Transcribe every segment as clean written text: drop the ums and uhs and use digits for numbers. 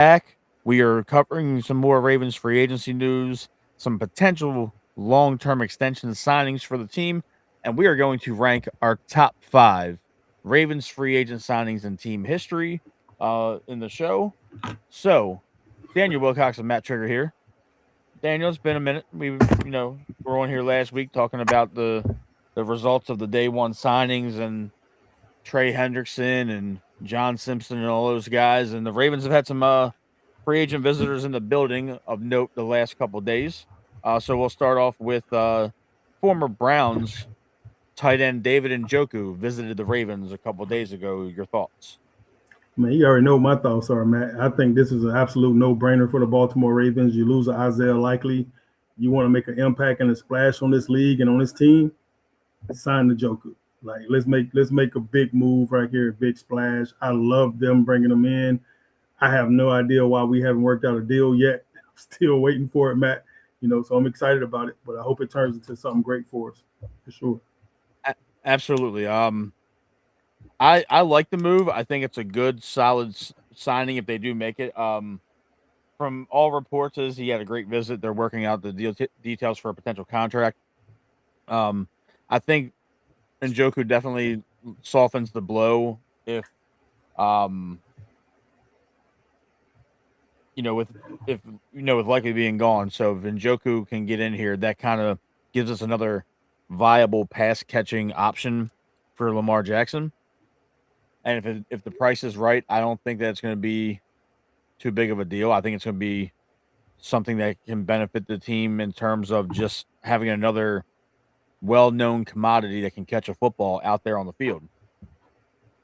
back. We are covering some more Ravens free agency news, some potential long term extension signings for the team, and we are going to rank our top five Ravens free agent signings in team history in the show. So, Daniel Wilcox and Matt Trigger here. Daniel, it's been a minute. We're on here last week talking about the results of the day one signings and Trey Hendrickson and John Simpson and all those guys. And the Ravens have had some free agent visitors in the building of note the last couple of days. So we'll start off with former Browns tight end David Njoku visited the Ravens a couple of days ago. Your thoughts? Man, you already know what my thoughts are, Matt. I think this is an absolute no-brainer for the Baltimore Ravens. You lose Isaiah Likely, you want to make an impact and a splash on this league and on this team, sign the Joker. Like let's make a big move right here, a big splash. I love them bringing them in. I have no idea why we haven't worked out a deal yet. I'm still waiting for it, Matt. So I'm excited about it, but I hope it turns into something great for us, for sure. Absolutely. I like the move. I think it's a good, solid signing if they do make it. From all reports, is he had a great visit. They're working out the details for a potential contract. Um, I think Njoku definitely softens the blow if, um, with Likely being gone. So if Njoku can get in here, that kind of gives us another viable pass catching option for Lamar Jackson. And if the price is right, I don't think that's going to be too big of a deal. I think it's going to be something that can benefit the team in terms of just having another well-known commodity that can catch a football out there on the field.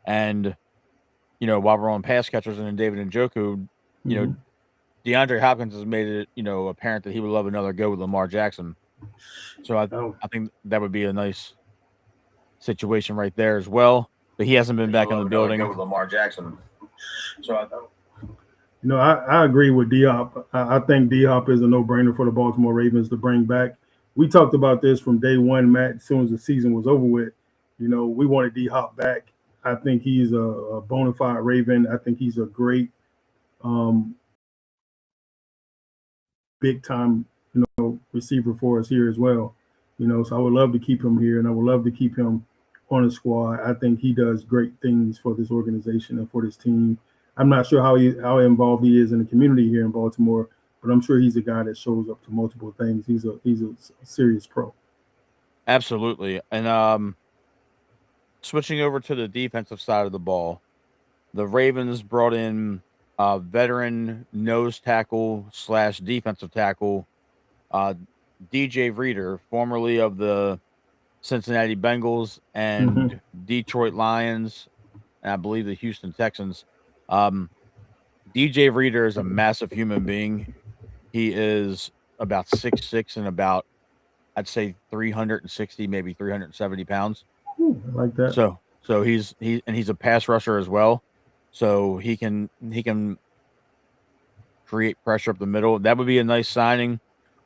And while we're on pass catchers and then David Njoku, you know, Mm-hmm. DeAndre Hopkins has made it, apparent that he would love another go with Lamar Jackson. So Oh, I think that would be a nice situation right there as well. But he hasn't been He back would in the love another go building. with Lamar Jackson. So I thought, I agree with D Hop. I think D Hop is a no brainer for the Baltimore Ravens to bring back. We talked about this from day one, Matt, as soon as the season was over with. We wanted D Hop back. I think he's a bona fide Raven. I think he's a great, um, big time, receiver for us here as well. So I would love to keep him here and I would love to keep him on the squad. I think he does great things for this organization and for this team. I'm not sure how involved he is in the community here in Baltimore, but I'm sure he's a guy that shows up to multiple things. He's a serious pro. Absolutely. And switching over to the defensive side of the ball, the Ravens brought in veteran nose tackle slash defensive tackle uh, DJ Reader, formerly of the Cincinnati Bengals Mm-hmm. and Detroit Lions, and I believe the Houston Texans. Um, DJ Reader is a massive human being. He is about 6'6" and about, I'd say, 360, maybe 370 pounds. Ooh, I like that. So he's a pass rusher as well. So he can create pressure up the middle. That would be a nice signing.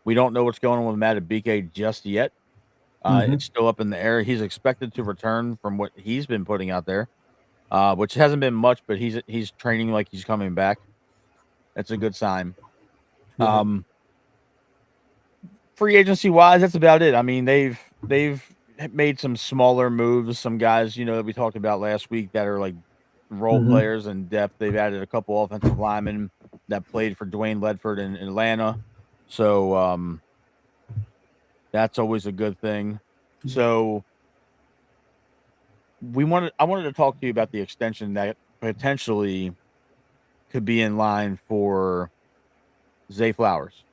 We don't know what's going on with Matt BK just yet. Mm-hmm. It's still up in the air. He's expected to return from what he's been putting out there, which hasn't been much, but he's training like he's coming back. That's a good sign. Right. Um, Free agency wise, that's about it. I mean, they've made some smaller moves. Some guys, that we talked about last week that are like role Mm-hmm. players and depth. They've added a couple offensive linemen that played for Dwayne Ledford in Atlanta. So that's always a good thing. So I wanted to talk to you about the extension that potentially could be in line for Zay Flowers.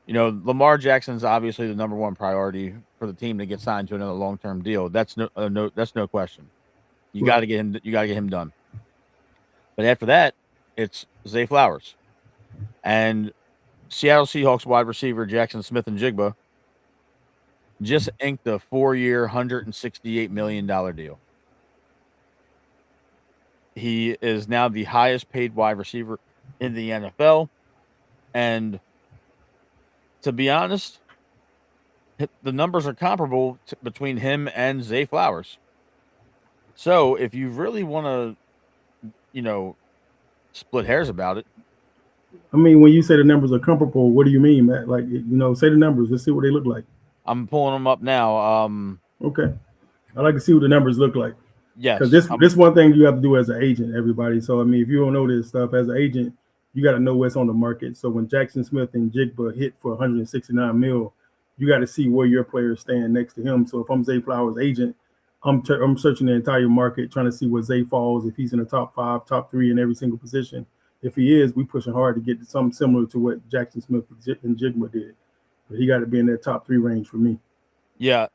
Lamar Jackson's obviously the number one priority for the team to get signed to another long term deal. That's no question. You got Right. to get him. You got to get him done. But after that, it's Zay Flowers and Seattle Seahawks wide receiver Jackson Smith and Jigba just inked a 4-year, $168 million deal. He is now the highest paid wide receiver in the NFL. And to be honest, the numbers are comparable between him and Zay Flowers. So if you really want to, you know, split hairs about it, I mean, when you say the numbers are comparable, what do you mean, Matt? Like, say the numbers. Let's see what they look like. I'm pulling them up now. Okay. I like to see what the numbers look like. Because Yes. this one thing you have to do as an agent, everybody. So, I mean, if you don't know this stuff as an agent, you got to know what's on the market. So when Jackson Smith and Jigba hit for 169 mil, you got to see where your players stand next to him. So if I'm Zay Flowers' agent, I'm searching the entire market, trying to see where Zay falls, if he's in the top 5, top 3 in every single position. If he is, we pushing hard to get to something similar to what Jackson Smith and Jigba did. But he got to be in that top 3 range for me. Yeah.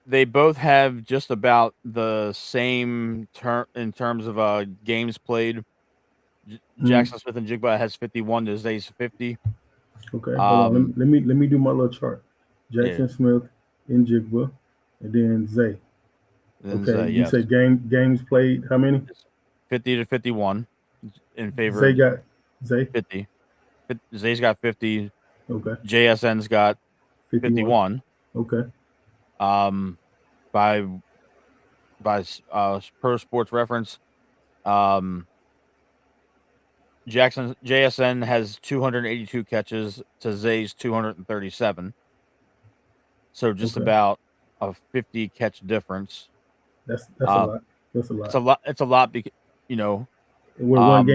They both have just about the same term in terms of games played. Jackson Smith and Jigba has 51 to Zay's 50. Okay, hold on. Let me do my little chart. Jackson Smith and Jigba, and then Zay. Okay, you said games played. How many? 50 to 51 in favor. Zay got 50. Zay's got 50. Okay. JSN's got 51. Okay. By Pro Sports Reference, JSN has 282 catches to Zay's 237. So just about a 50 catch difference. That's a lot. That's a lot. It's a lot because with one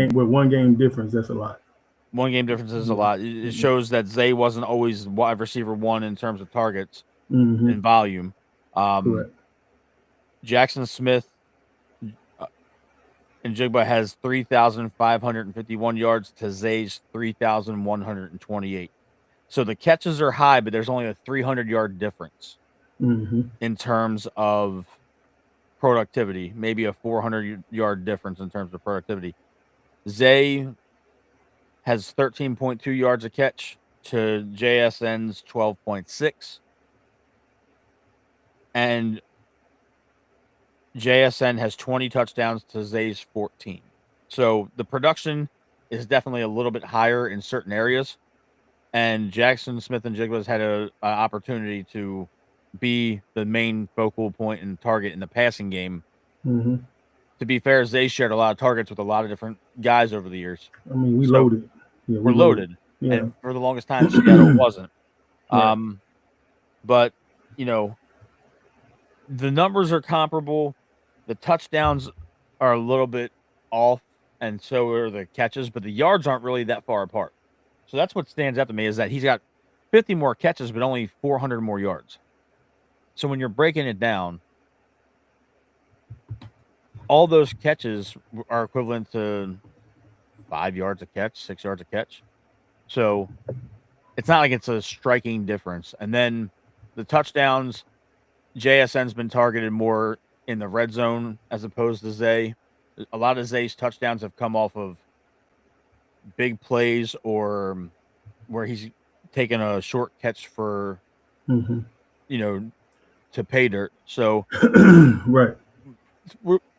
game difference, that's a lot. One game difference is a lot. It shows that Zay wasn't always wide receiver 1 in terms of targets and volume. Correct. Jackson Smith and Jigba has 3,551 yards to Zay's 3,128. So the catches are high, but there's only a 300-yard difference in terms of productivity, maybe a 400-yard difference in terms of productivity. Zay has 13.2 yards a catch to JSN's 12.6. And JSN has 20 touchdowns to Zay's 14. So the production is definitely a little bit higher in certain areas. And Jackson Smith and Jigba's had an opportunity to be the main focal point and target in the passing game. To be fair, Zay shared a lot of targets with a lot of different guys over the years. I mean, we loaded. Yeah, we're loaded. Yeah. And for the longest time, Seattle wasn't. Right. But, the numbers are comparable. The touchdowns are a little bit off, and so are the catches, but the yards aren't really that far apart. So that's what stands out to me is that he's got 50 more catches, but only 400 more yards. So when you're breaking it down, all those catches are equivalent to 5 yards a catch, 6 yards a catch. So it's not like it's a striking difference. And then the touchdowns, JSN's been targeted more in the red zone as opposed to Zay. A lot of Zay's touchdowns have come off of big plays or where he's taken a short catch for, to pay dirt. So, right.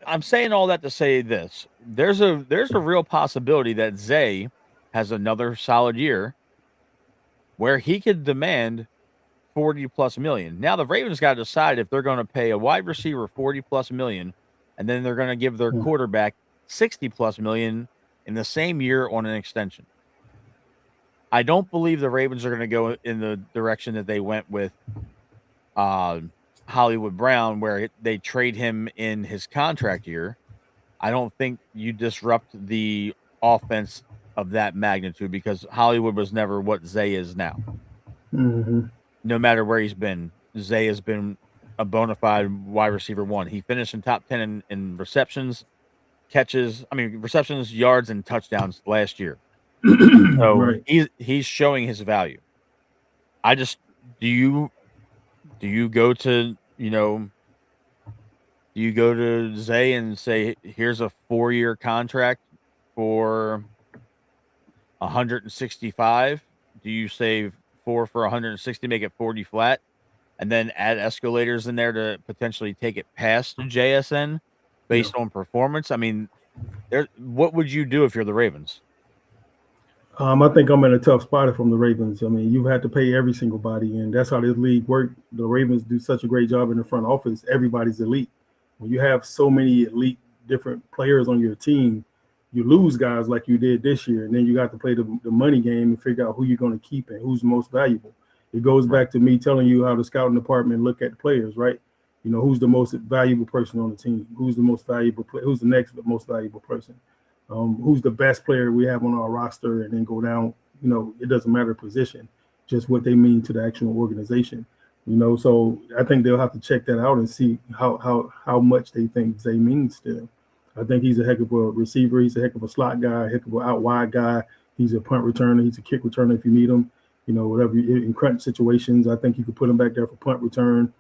I'm saying all that to say this: there's a real possibility that Zay has another solid year where he could demand 40+ million. Now the Ravens got to decide if they're going to pay a wide receiver 40+ million, and then they're going to give their quarterback 60+ million in the same year on an extension. I don't believe the Ravens are going to go in the direction that they went with Hollywood Brown, where they trade him in his contract year. I don't think you disrupt the offense of that magnitude because Hollywood was never what Zay is now. No matter where he's been, Zay has been a bona fide wide receiver 1. He finished in top 10 in receptions, receptions, yards, and touchdowns last year. So right. He's showing his value. I just do you go to Zay and say here's a 4-year contract for 165? Do you say 4 for 160, make it 40 flat, and then add escalators in there to potentially take it past JSN based on performance? I mean, what would you do if you're the Ravens? I think I'm in a tough spot from the Ravens. I mean, you've had to pay every single body, and that's how this league works. The Ravens do such a great job in the front office. Everybody's elite. When you have so many elite different players on your team, you lose guys like you did this year, and then you got to play the money game and figure out who you're going to keep and who's the most valuable. It goes back to me telling you how the scouting department look at the players, right? You know, who's the most valuable person on the team? Who's the most valuable player? Who's the next most valuable person? Who's the best player we have on our roster? And then go down, you know, it doesn't matter position, just what they mean to the actual organization. You know, so I think they'll have to check that out and see how much they think Zay means to them. I think he's a heck of a receiver. He's a heck of a slot guy, a heck of an out wide guy. He's a punt returner. He's a kick returner if you need him. You know, whatever in crunch situations, I think you could put him back there for punt return.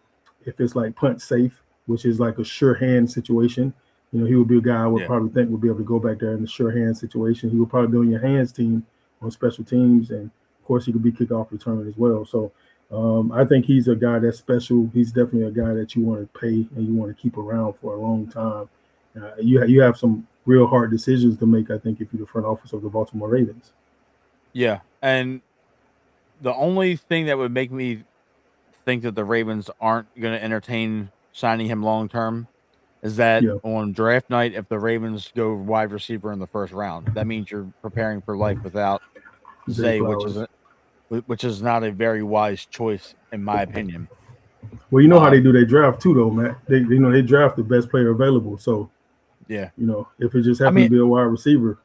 If it's like punt safe, which is like a sure hand situation, you know, he would be a guy I would probably think would be able to go back there in the sure hand situation. He would probably be on your hands team on special teams, and of course he could be kickoff return as well. So I think he's a guy that's special. He's definitely a guy that you want to pay and you want to keep around for a long time. You have some real hard decisions to make, I think, if you're the front office of the Baltimore Ravens. Yeah, and the only thing that would make me think that the Ravens aren't going to entertain signing him long term is that on draft night, if the Ravens go wide receiver in the first round, that means you're preparing for life without Zay, which is not a very wise choice in my opinion. Well, you know how they do their draft too, though, Matt. They draft the best player available. So you know, if it just happens to be a wide receiver,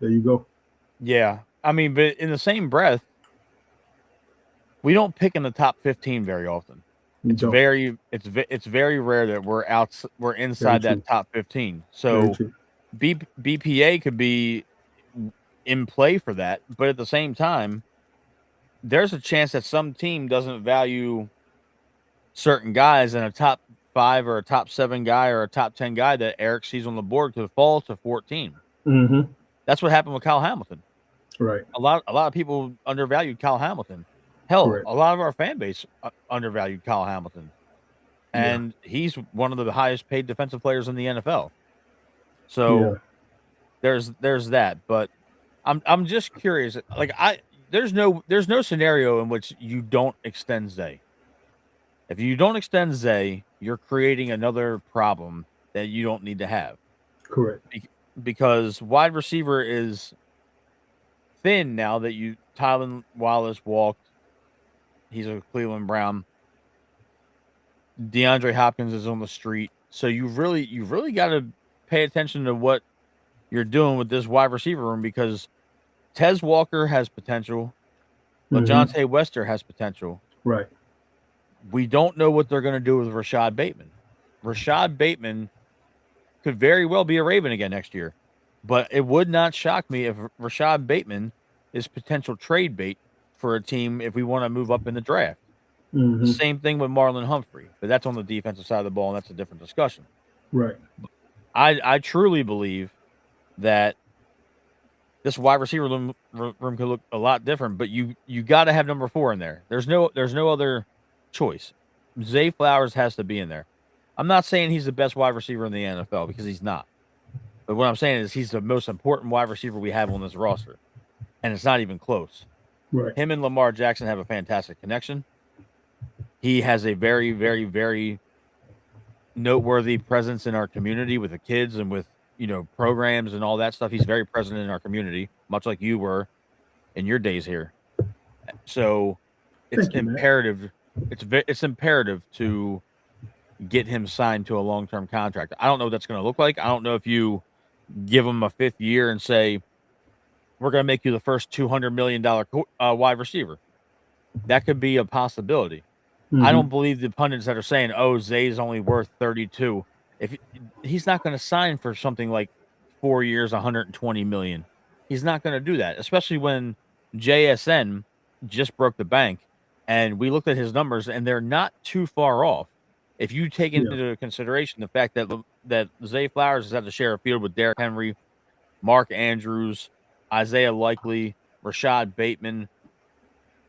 there you go. Yeah, I mean, but in the same breath, we don't pick in the top 15 very often. It's very rare that we're inside that top 15. So BPA could be in play for that, but at the same time, there's a chance that some team doesn't value certain guys, and a top 5 or a top 7 guy or a top 10 guy that Eric sees on the board could fall to 14. Mm-hmm. That's what happened with Kyle Hamilton. Right. A lot of people undervalued Kyle Hamilton. Hell, a lot of our fan base undervalued Kyle Hamilton. And he's one of the highest paid defensive players in the NFL. So there's that. But I'm just curious. Like there's no scenario in which you don't extend Zay. If you don't extend Zay, you're creating another problem that you don't need to have. Correct. Because wide receiver is thin now that Tylan Wallace walked. He's a Cleveland Brown. DeAndre Hopkins is on the street. So you really got to pay attention to what you're doing with this wide receiver room, because Tez Walker has potential. LaJohntay Wester has potential. Right. We don't know what they're going to do with Rashad Bateman. Rashad Bateman could very well be a Raven again next year, but it would not shock me if Rashad Bateman is potential trade bait for a team if we want to move up in the draft. Mm-hmm. Same thing with Marlon Humphrey, but that's on the defensive side of the ball, and that's a different discussion. Right. I truly believe that this wide receiver room could look a lot different, but you got to have number 4 in there. There's no other choice. Zay Flowers has to be in there. I'm not saying he's the best wide receiver in the NFL, because he's not. But what I'm saying is he's the most important wide receiver we have on this roster, and it's not even close. Right. Him and Lamar Jackson have a fantastic connection. He has a very, very, very noteworthy presence in our community with the kids and with, programs and all that stuff. He's very present in our community, much like you were in your days here. So it's imperative. It's imperative to get him signed to a long-term contract. I don't know what that's going to look like. I don't know if you give him a 5th year and say, we're going to make you the first $200 million wide receiver. That could be a possibility. I don't believe the pundits that are saying, "Oh, Zay's only worth 32." If he's not going to sign for something like 4 years, 120 million, he's not going to do that. Especially when JSN just broke the bank, and we looked at his numbers, and they're not too far off. If you take into consideration the fact that Zay Flowers has had to share a field with Derrick Henry, Mark Andrews, Isaiah Likely, Rashad Bateman,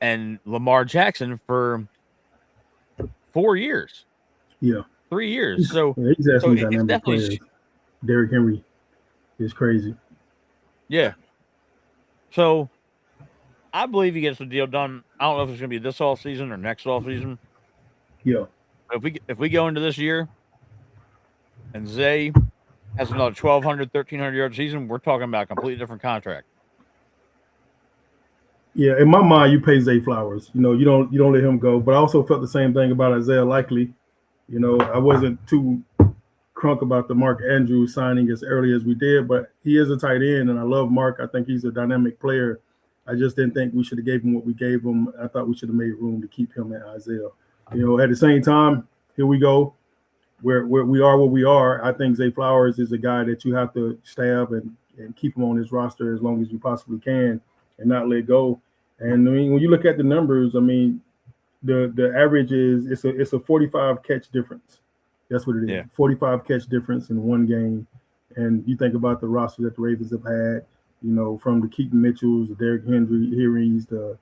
and Lamar Jackson for 4 years. 3 years. So he's asking dynamic players. Derrick Henry is crazy. Yeah. So I believe he gets the deal done. I don't know if it's going to be this off season or next off season. Yeah. If we go into this year and Zay has another 1,200, 1,300 yard season, we're talking about a completely different contract. Yeah, in my mind, you pay Zay Flowers. You don't let him go. But I also felt the same thing about Isaiah Likely. I wasn't too crunk about the Mark Andrews signing as early as we did, but he is a tight end, and I love Mark. I think he's a dynamic player. I just didn't think we should have gave him what we gave him. I thought we should have made room to keep him and Isaiah. At the same time, here we go. Where we are what we are. I think Zay Flowers is a guy that you have to stab and keep him on his roster as long as you possibly can and not let go. And I mean, when you look at the numbers, I mean, the average is it's a 45 catch difference. That's what it is. Yeah. 45 catch difference in one game. And you think about the roster that the Ravens have had, from the Keaton Mitchells, the Derrick Henrys, the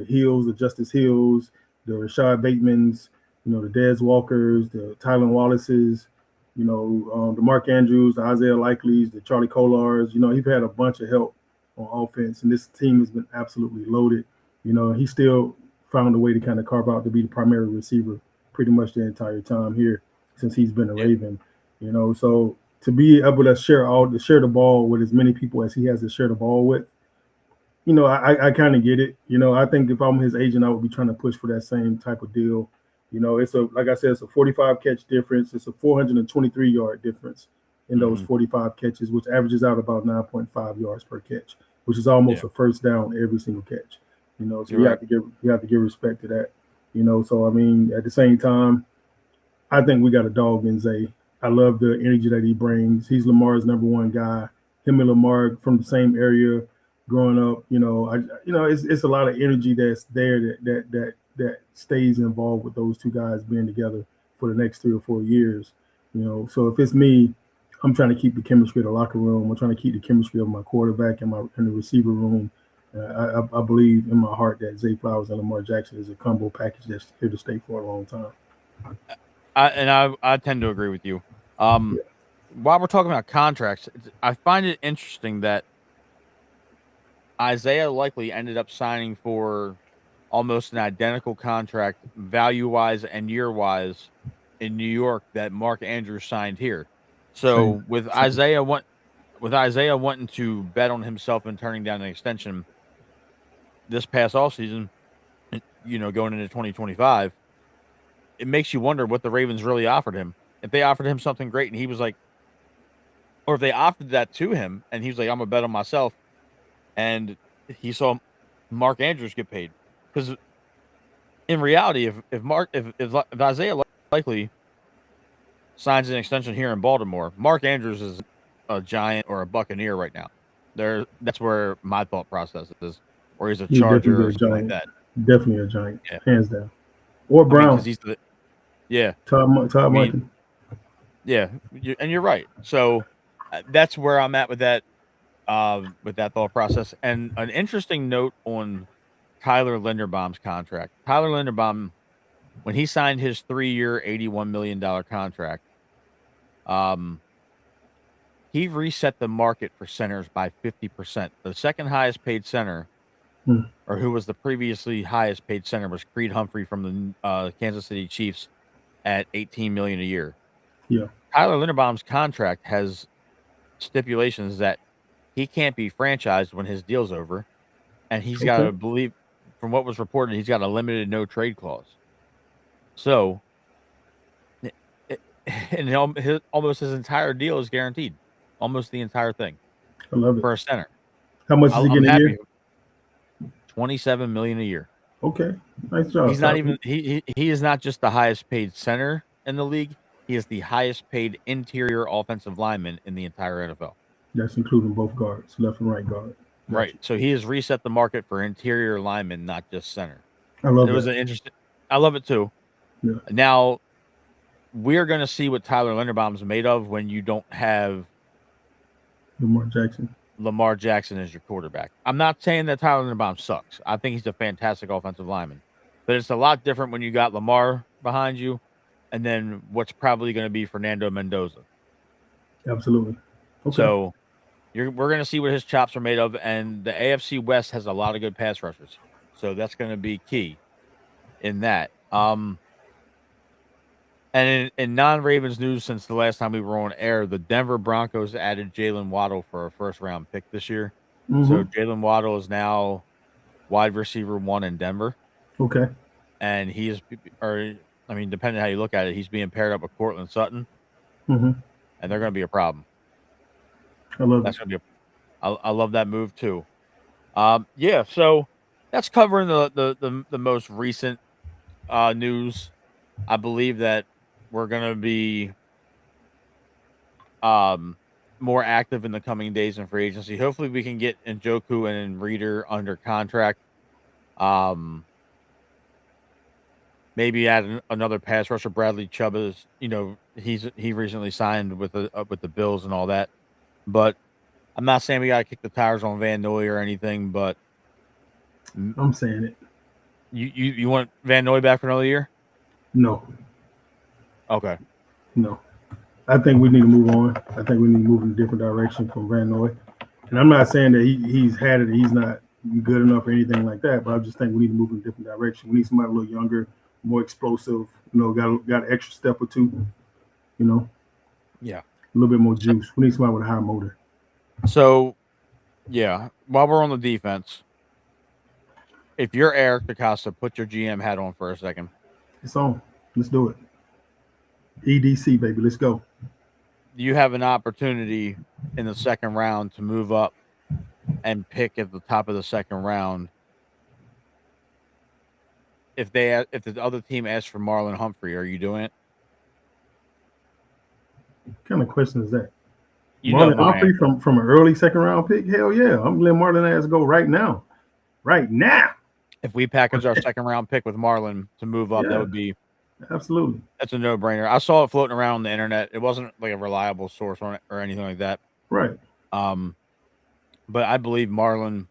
Hills, the Justice Hills, the Rashad Batemans, the Dez Walkers, the Tylen Wallaces, the Mark Andrews, the Isaiah Likeleys, the Charlie Kolars. He's had a bunch of help on offense, and this team has been absolutely loaded. He still found a way to kind of carve out to be the primary receiver pretty much the entire time here since he's been a Raven. So to be able to share the ball with as many people as he has to share the ball with, I kind of get it. I think if I'm his agent, I would be trying to push for that same type of deal. It's like I said, it's a 45 catch difference. It's a 423 yard difference in those 45 catches, which averages out about 9.5 yards per catch, which is almost a first down every single catch. So you have to give respect to that. So I mean, at the same time, I think we got a dog in Zay. I love the energy that he brings. He's Lamar's number one guy. Him and Lamar from the same area, growing up. It's a lot of energy that's there that stays involved with those two guys being together for the next 3 or 4 years. So if it's me, I'm trying to keep the chemistry of the locker room. I'm trying to keep the chemistry of my quarterback and the receiver room. I believe in my heart that Zay Flowers and Lamar Jackson is a combo package that's here to stay for a long time. I tend to agree with you. While we're talking about contracts, I find it interesting that Isaiah Likely ended up signing for almost an identical contract, value-wise and year-wise, in New York that Mark Andrews signed here. So with Isaiah wanting to bet on himself and turning down an extension this past offseason, going into 2025, it makes you wonder what the Ravens really offered him. If they offered him something great and he was like, or if they offered that to him and he was like, I'm gonna bet on myself, and he saw Mark Andrews get paid. Because in reality, if Isaiah Likely signs an extension here in Baltimore, Mark Andrews is a Giant or a Buccaneer right now. That's where my thought process is, or he's a Charger or something like that. Definitely a Giant, hands down. Or Brown. Todd Monken. Yeah, and you're right. So that's where I'm at with that thought process. And an interesting note on Tyler Linderbaum's contract. Tyler Linderbaum, when he signed his 3-year, $81 million contract, he reset the market for centers by 50%. The second highest paid center, or who was the previously highest paid center, was Creed Humphrey from the Kansas City Chiefs at $18 million a year. Yeah. Tyler Linderbaum's contract has stipulations that he can't be franchised when his deal's over, and he's got to believe, from what was reported, he's got a limited no trade clause. So, almost his entire deal is guaranteed, almost the entire thing. I love it for a center. How much is he getting a year? $27 million a year. Okay, nice job. He's not even he is not just the highest paid center in the league. He is the highest paid interior offensive lineman in the entire NFL. That's including both guards, left and right guard. Right. So he has reset the market for interior linemen, not just center. I love it. It was an interesting. I love it too. Yeah. Now we're going to see what Tyler Linderbaum's made of when you don't have Lamar Jackson as your quarterback. I'm not saying that Tyler Linderbaum sucks. I think he's a fantastic offensive lineman. But it's a lot different when you got Lamar behind you and then what's probably going to be Fernando Mendoza. Absolutely. Okay. So we're going to see what his chops are made of, and the AFC West has a lot of good pass rushers. So that's going to be key in that. And in non-Ravens news, since the last time we were on air, the Denver Broncos added Jalen Waddle for a first-round pick this year. So Jalen Waddle is now wide receiver 1 in Denver, Okay. and he is, or I mean, depending on how you look at it, he's being paired up with Cortland Sutton, Mm-hmm. and they're going to be a problem. I love That's it. going to be I love that move too. Yeah, so that's covering the most recent news. I believe that we're going to be more active in the coming days in free agency. Hopefully, we can get Njoku and Reader under contract. Maybe add another pass rusher. Bradley Chubb is, he recently signed with the Bills and all that. But I'm not saying we got to kick the tires on Van Noy or anything. But I'm saying it. you want Van Noy back for another year? No. Okay. No. I think we need to move on. I think we need to move in a different direction from Van Noy. And I'm not saying that he's had it, he's not good enough or anything like that, but I just think we need to move in a different direction. We need somebody a little younger, more explosive, got an extra step or two, Yeah. a little bit more juice. We need somebody with a higher motor. So, yeah, while we're on the defense, if you're Eric DeCosta, put your GM hat on for a second. It's on. Let's do it. EDC, baby. Let's go. You have an opportunity in the second round to move up and pick at the top of the second round. If the other team asks for Marlon Humphrey, are you doing it? What kind of question is that? You know Marlon my Humphrey answer. from an early second round pick? Hell yeah. I'm letting Marlon ass go right now. Right now. If we package our second round pick with Marlon to move up, Yeah. that would be Absolutely. that's a no brainer. I saw it floating around on the internet. It wasn't like a reliable source on it or anything like that. Right. But I believe Marlon.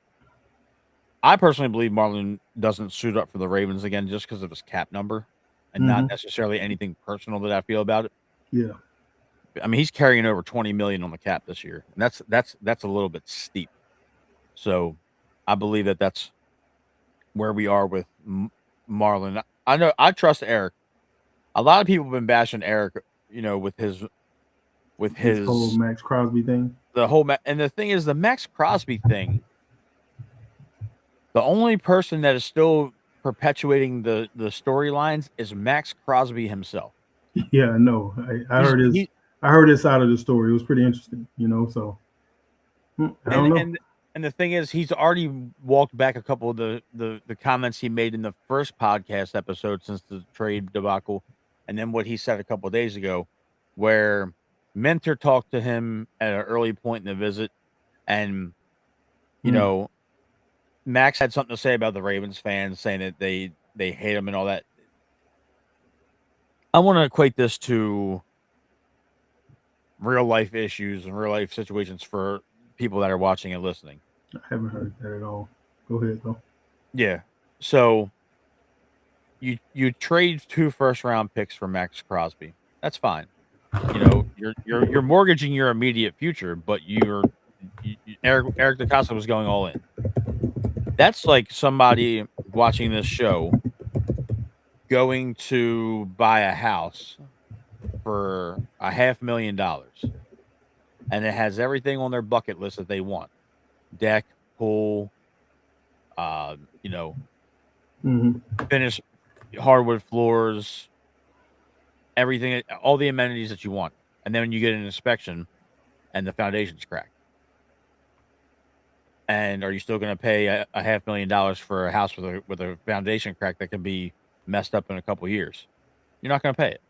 I personally believe Marlon doesn't suit up for the Ravens again just because of his cap number, and not necessarily anything personal that I feel about it. Yeah. I mean, he's carrying over 20 million on the cap this year, and that's a little bit steep. So, I believe that that's where we are with Marlon. I know I trust Eric. A lot of people have been bashing Eric, with his whole Max Crosby thing. And the thing is, the Max Crosby thing. The only person that is still perpetuating the storylines is Max Crosby himself. Yeah, I know. I heard his side of the story. It was pretty interesting, so I don't know. And the thing is, he's already walked back a couple of the comments he made in the first podcast episode since the trade debacle, and then what he said a couple of days ago, where Mentor talked to him at an early point in the visit, and Max had something to say about the Ravens fans, saying that they hate him and all that. I want to equate this to real life issues and real life situations for people that are watching and listening. I haven't heard that at all. Go ahead, though. Yeah. So you trade 2 first-round picks for Max Crosby. That's fine. You're mortgaging your immediate future, but Eric DeCosta was going all in. That's like somebody watching this show going to buy a house for $500,000, and it has everything on their bucket list that they want: deck, pool, finished hardwood floors, everything, all the amenities that you want. And then when you get an inspection and the foundation's cracked, and are you still going to pay a $500,000 for a house with a foundation crack that can be messed up in a couple of years? You're not going to pay it.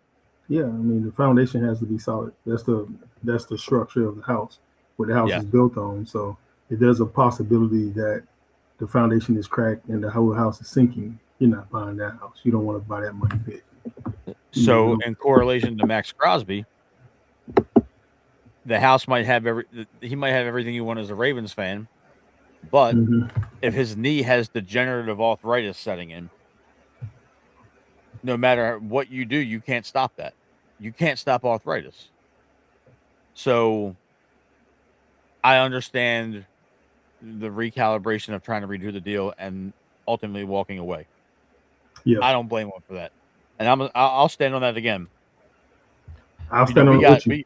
Yeah, I mean, the foundation has to be solid. That's the structure of the house, what the house is built on. So if there's a possibility that the foundation is cracked and the whole house is sinking, you're not buying that house. You don't want to buy that money pit. So in correlation to Max Crosby, the house might have everything you want as a Ravens fan, but if his knee has degenerative arthritis setting in, no matter what you do, you can't stop that. You can't stop arthritis. So I understand the recalibration of trying to redo the deal and ultimately walking away. Yeah, I don't blame him for that. And I'll stand on that again. I'll You know, stand on we it got with you.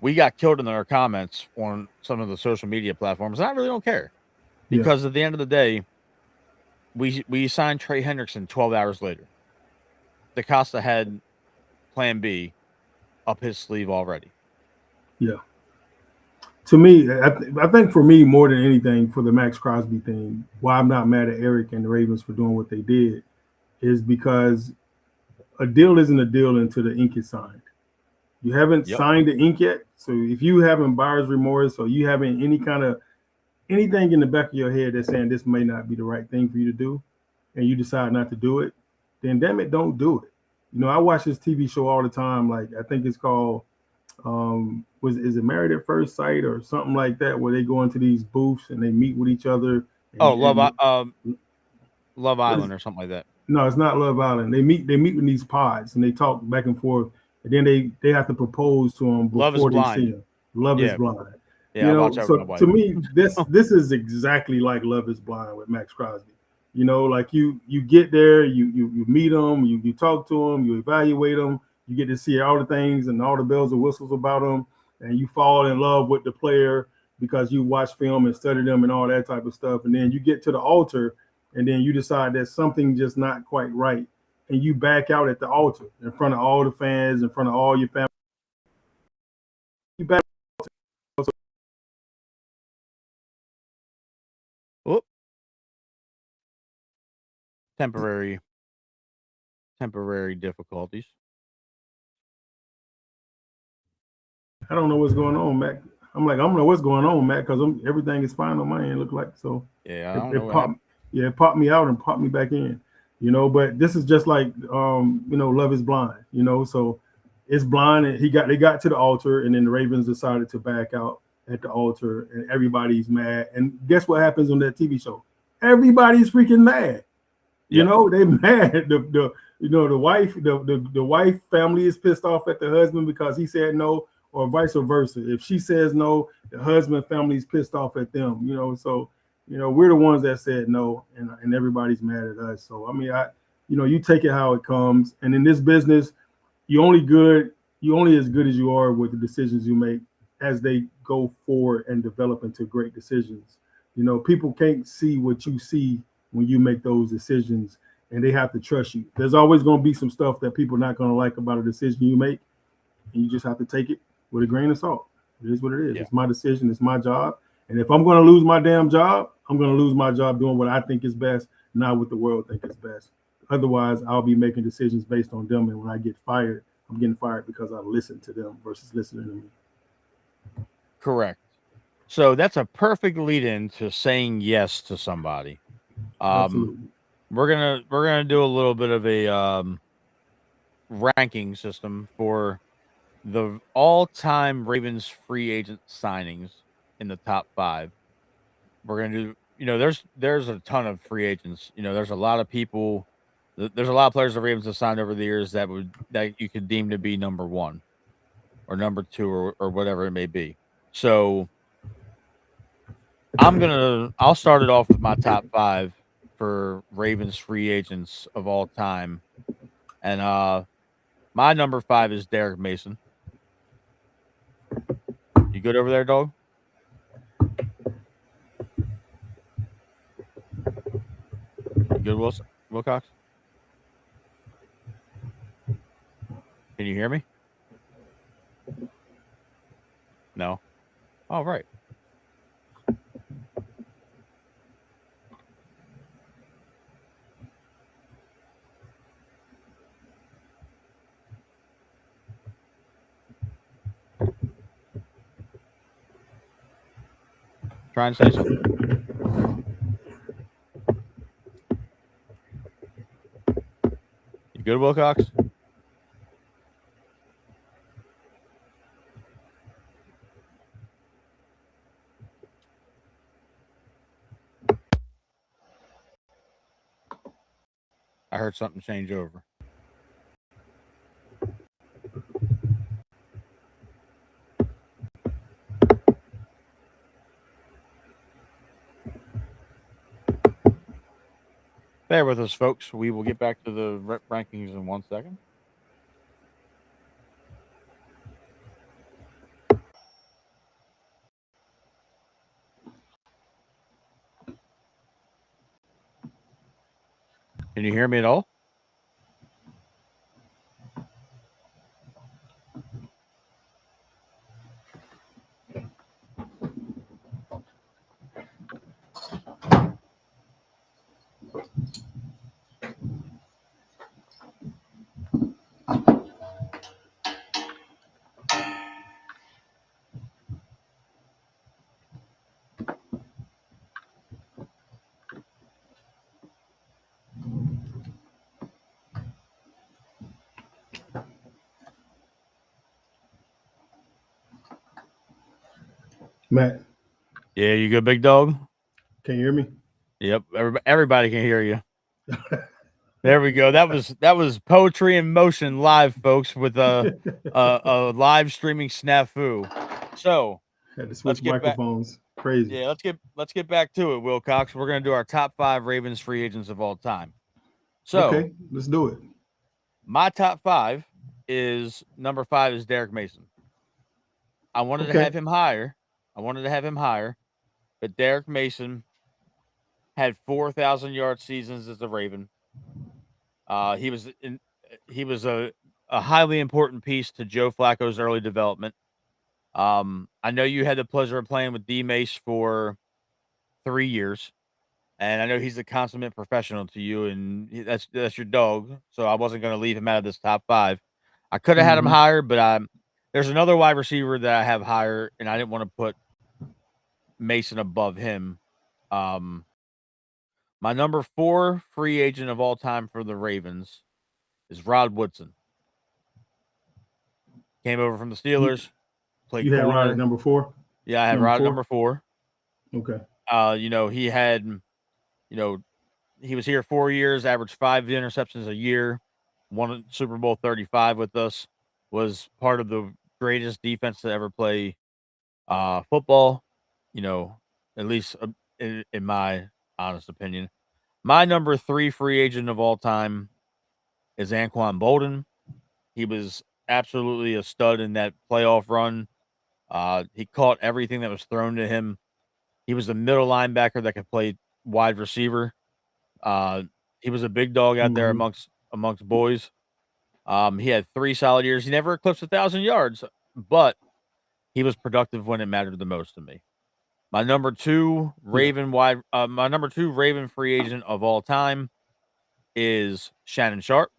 we got killed in our comments on some of the social media platforms, and I really don't care Yeah. because at the end of the day, we signed Trey Hendrickson 12 hours later. DaCosta had Plan B up his sleeve already. Yeah. To me, I think for me, more than anything, for the Max Crosby thing, why I'm not mad at Eric and the Ravens for doing what they did is because a deal isn't a deal until the ink is signed. You haven't Yep. signed the ink yet. So if you haven't buyer's remorse or you haven't any kind of anything in the back of your head that's saying this may not be the right thing for you to do, and you decide not to do it, then damn it, don't do it. You know, I watch this TV show all the time. Like I think it's called is it Married at First Sight or something like that, where they go into these booths and they meet with each other. Oh, And Love Island or something like that. no, it's not Love Island. They meet in these pods and they talk back and forth, and then they have to propose to them Love is before they Blind. see them. Love is Yeah. Blind. Yeah, You I know, watch that with my so wife. to me, this is exactly like Love is Blind with Max Crosby. You know, like you get there, you meet them, you talk to them, you evaluate them, you get to see all the things and all the bells and whistles about them, and you fall in love with the player because you watch film and study them and all that type of stuff. And then you get to the altar, and then you decide that something just not quite right, and you back out at the altar in front of all the fans, in front of all your family. You back. Whoop. Temporary difficulties. I don't know what's going on, Mac. I'm like, I don't know what's going on, Mac, because everything is fine on my end. Look like so. Yeah, I don't It know what popped. happened. Yeah, it popped me out and popped me back in. You know, but this is just like you know, Love is Blind. You know, so it's blind, and they got to the altar, and then the Ravens decided to back out at the altar, and everybody's mad. And guess what happens on that TV show? Everybody's freaking mad. You Yep. know, they mad. The wife family is pissed off at the husband because he said no, or vice versa. If she says no, the husband family is pissed off at them. You know, so you know we're the ones that said no, and everybody's mad at us. So I mean, you take it how it comes. And in this business, you only as good as you are with the decisions you make as they go forward and develop into great decisions. You know, people can't see what you see when you make those decisions, and they have to trust you. There's always going to be some stuff that people are not going to like about a decision you make, and you just have to take it with a grain of salt. It is what it is. Yeah. It's my decision. It's my job. And if I'm going to lose my damn job, I'm going to lose my job doing what I think is best, not what the world thinks is best. Otherwise, I'll be making decisions based on them. And when I get fired, I'm getting fired because I listened to them versus listening to me. Correct. So that's a perfect lead in to saying yes to somebody. Absolutely. We're gonna do a little bit of a ranking system for the all-time Ravens free agent signings in the top 5. We're gonna do, there's a ton of free agents. There's a lot of people. There's a lot of players the Ravens have signed over the years that you could deem to be number 1 or number 2 or whatever it may be. So I'll start it off with my top 5 for Ravens free agents of all time. And my number 5 is Derek Mason. You good over there, dog? You good, Wilcox? Can you hear me? No. All right. Try and say something. You good, Wilcox? I heard something change over. Bear with us, folks. We will get back to the rankings in 1 second. Can you hear me at all? Matt, Yeah, you good, big dog? can you hear me? Yep, everybody can hear you. There we go. That was poetry in motion live, folks, with a live streaming snafu. So Had to let's switch get back. microphones. Crazy. Yeah, let's get back to it, Wilcox. We're gonna do our top 5 Ravens free agents of all time. So Okay, let's do it. my top 5 is number 5 is Derek Mason. I wanted to Okay. have him higher. But Derek Mason had 4,000-yard seasons as a Raven. He was a highly important piece to Joe Flacco's early development. I know you had the pleasure of playing with D Mace for 3 years, and I know he's a consummate professional to you, and that's your dog. So I wasn't going to leave him out of this top 5. I could have had him Mhm. higher, but there's another wide receiver that I have higher, and I didn't want to put Mason above him. My number 4 free agent of all time for the Ravens is Rod Woodson. Came over from the Steelers, played You had Rod corner. at number 4? Yeah, I had Rod at number 4. Okay. He had, he was here 4 years, averaged 5 interceptions a year, won Super Bowl 35 with us, was part of the greatest defense to ever play football, at least in my honest opinion. My number 3 free agent of all time is Anquan Bolden. He was absolutely a stud in that playoff run. He caught everything that was thrown to him. He was a middle linebacker that could play wide receiver. He was a big dog out there Mhm. amongst boys. He had 3 solid years. He never eclipsed 1,000 yards, but he was productive when it mattered the most to me. My number 2 Raven free agent of all time is Shannon Sharp.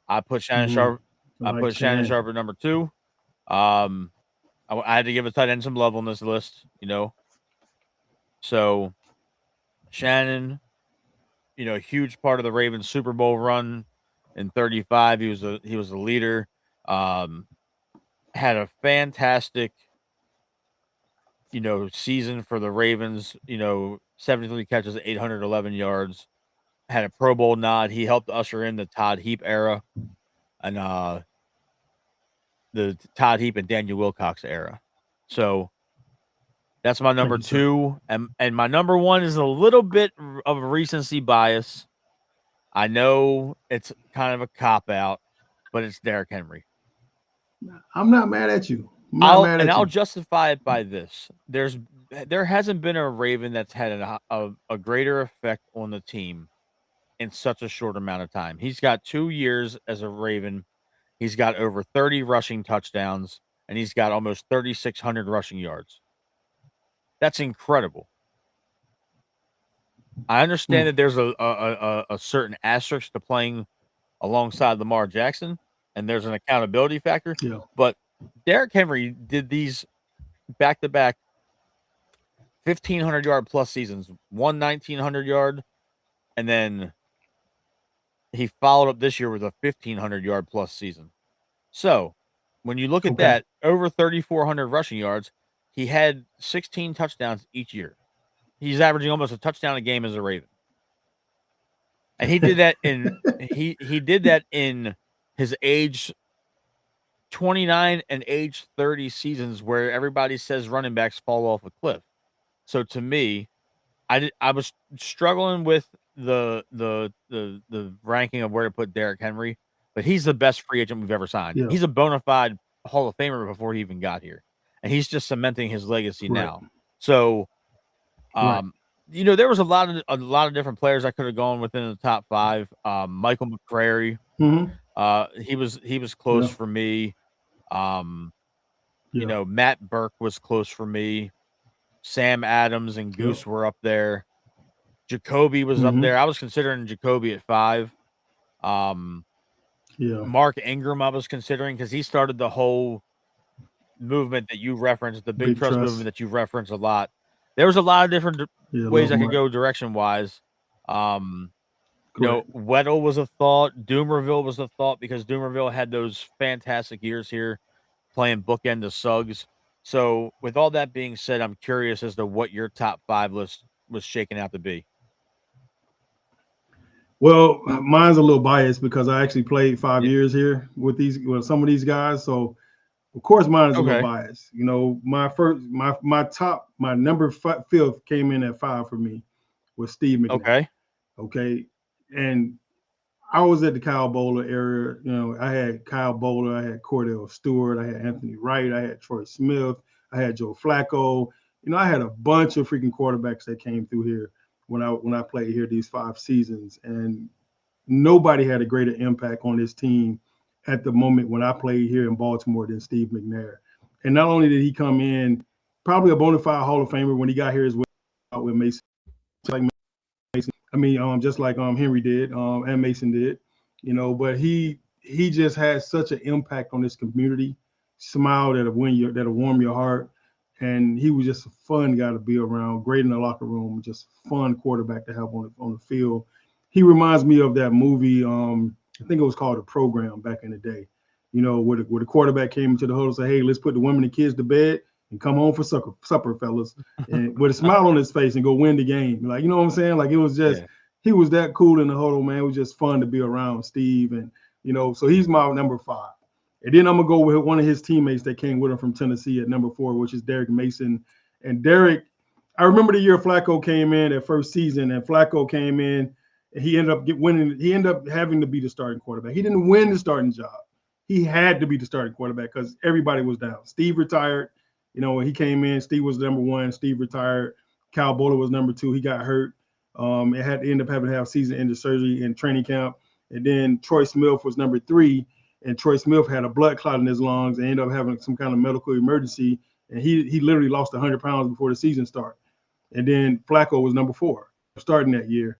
I put Shannon Sharp at number 2. I had to give a tight end some love on this list, So Shannon, a huge part of the Ravens Super Bowl run in 35. He was a leader. Had a fantastic, season for the Ravens, 73 catches, 811 yards. Had a Pro Bowl nod. He helped usher in the Todd Heap era and the Todd Heap and Daniel Wilcox era. So that's my number 2. And my number 1 is a little bit of recency bias. I know it's kind of a cop out, but it's Derrick Henry. I'm not mad at you. I'll justify it by this. There hasn't been a Raven that's had a greater effect on the team in such a short amount of time. He's got 2 years as a Raven. He's got over 30 rushing touchdowns, and he's got almost 3,600 rushing yards. That's incredible. I understand that there's a certain asterisk to playing alongside Lamar Jackson, and there's an accountability factor. Yeah. But Derrick Henry did these back-to-back 1,500-yard plus seasons, 1,900 yard, and then he followed up this year with a 1,500-yard plus season. So when you look at that, over 3,400 rushing yards, he had 16 touchdowns each year. He's averaging almost a touchdown a game as a Raven. And he did that he did that in his age 29 and age 30 seasons where everybody says running backs fall off a cliff. So to me, I was struggling with the ranking of where to put Derrick Henry, but he's the best free agent we've ever signed. Yeah. He's a bona fide Hall of Famer before he even got here. And he's just cementing his legacy now. So there was a lot of different players I could have gone within the top 5. Michael McCrary, he was close Yeah. for me. Yeah. Matt Burke was close for me. Sam Adams and Goose Yep. were up there. Jacoby was up there. I was considering Jacoby at 5. Yeah. Mark Ingram I was considering because he started the whole movement that you referenced, the big trust movement that you referenced a lot. There was a lot of different ways I could go direction wise. Weddle was a thought. Doomerville was a thought because Doomerville had those fantastic years here playing bookend to Suggs. So with all that being said, I'm curious as to what your top 5 list was shaking out to be. Well, mine's a little biased because I actually played 5 years here with some of these guys. So of course mine is a little biased. My number 5th came in at 5 for me was Steve McNair. Okay. And I was at the Kyle Bowler area. I had Kyle Bowler, I had Cordell Stewart, I had Anthony Wright, I had Troy Smith, I had Joe Flacco. I had a bunch of freaking quarterbacks that came through here when I played here these 5 seasons, and nobody had a greater impact on this team at the moment when I played here in Baltimore than Steve McNair. And not only did he come in, probably a bona fide Hall of Famer when he got here as well with Mason. Just like Henry did, and Mason did, but he just has such an impact on this community, smile that'll warm your heart. And he was just a fun guy to be around, great in the locker room, just fun quarterback to have on the field. He reminds me of that movie, I think it was called The Program back in the day, where the quarterback came into the huddle and said, hey, let's put the women and kids to bed and come home for supper, fellas, and with a smile on his face and go win the game. Like, you know what I'm saying? Like, it was just, he was that cool in the huddle, man. It was just fun to be around Steve. And, so he's my number 5. And then I'm going to go with one of his teammates that came with him from Tennessee at number 4, which is Derek Mason. And Derek, I remember the year Flacco came in that first season, and Flacco came in and he ended up winning. He ended up having to be the starting quarterback. He didn't win the starting job. He had to be the starting quarterback because everybody was down. Steve retired. When he came in, Steve was number 1. Steve retired. Kyle Bowler was number 2. He got hurt. It had to end up having to have season-ending surgery in training camp. And then Troy Smith was number 3. And Troy Smith had a blood clot in his lungs and ended up having some kind of medical emergency. And he literally lost 100 pounds before the season started. And then Flacco was number 4 starting that year.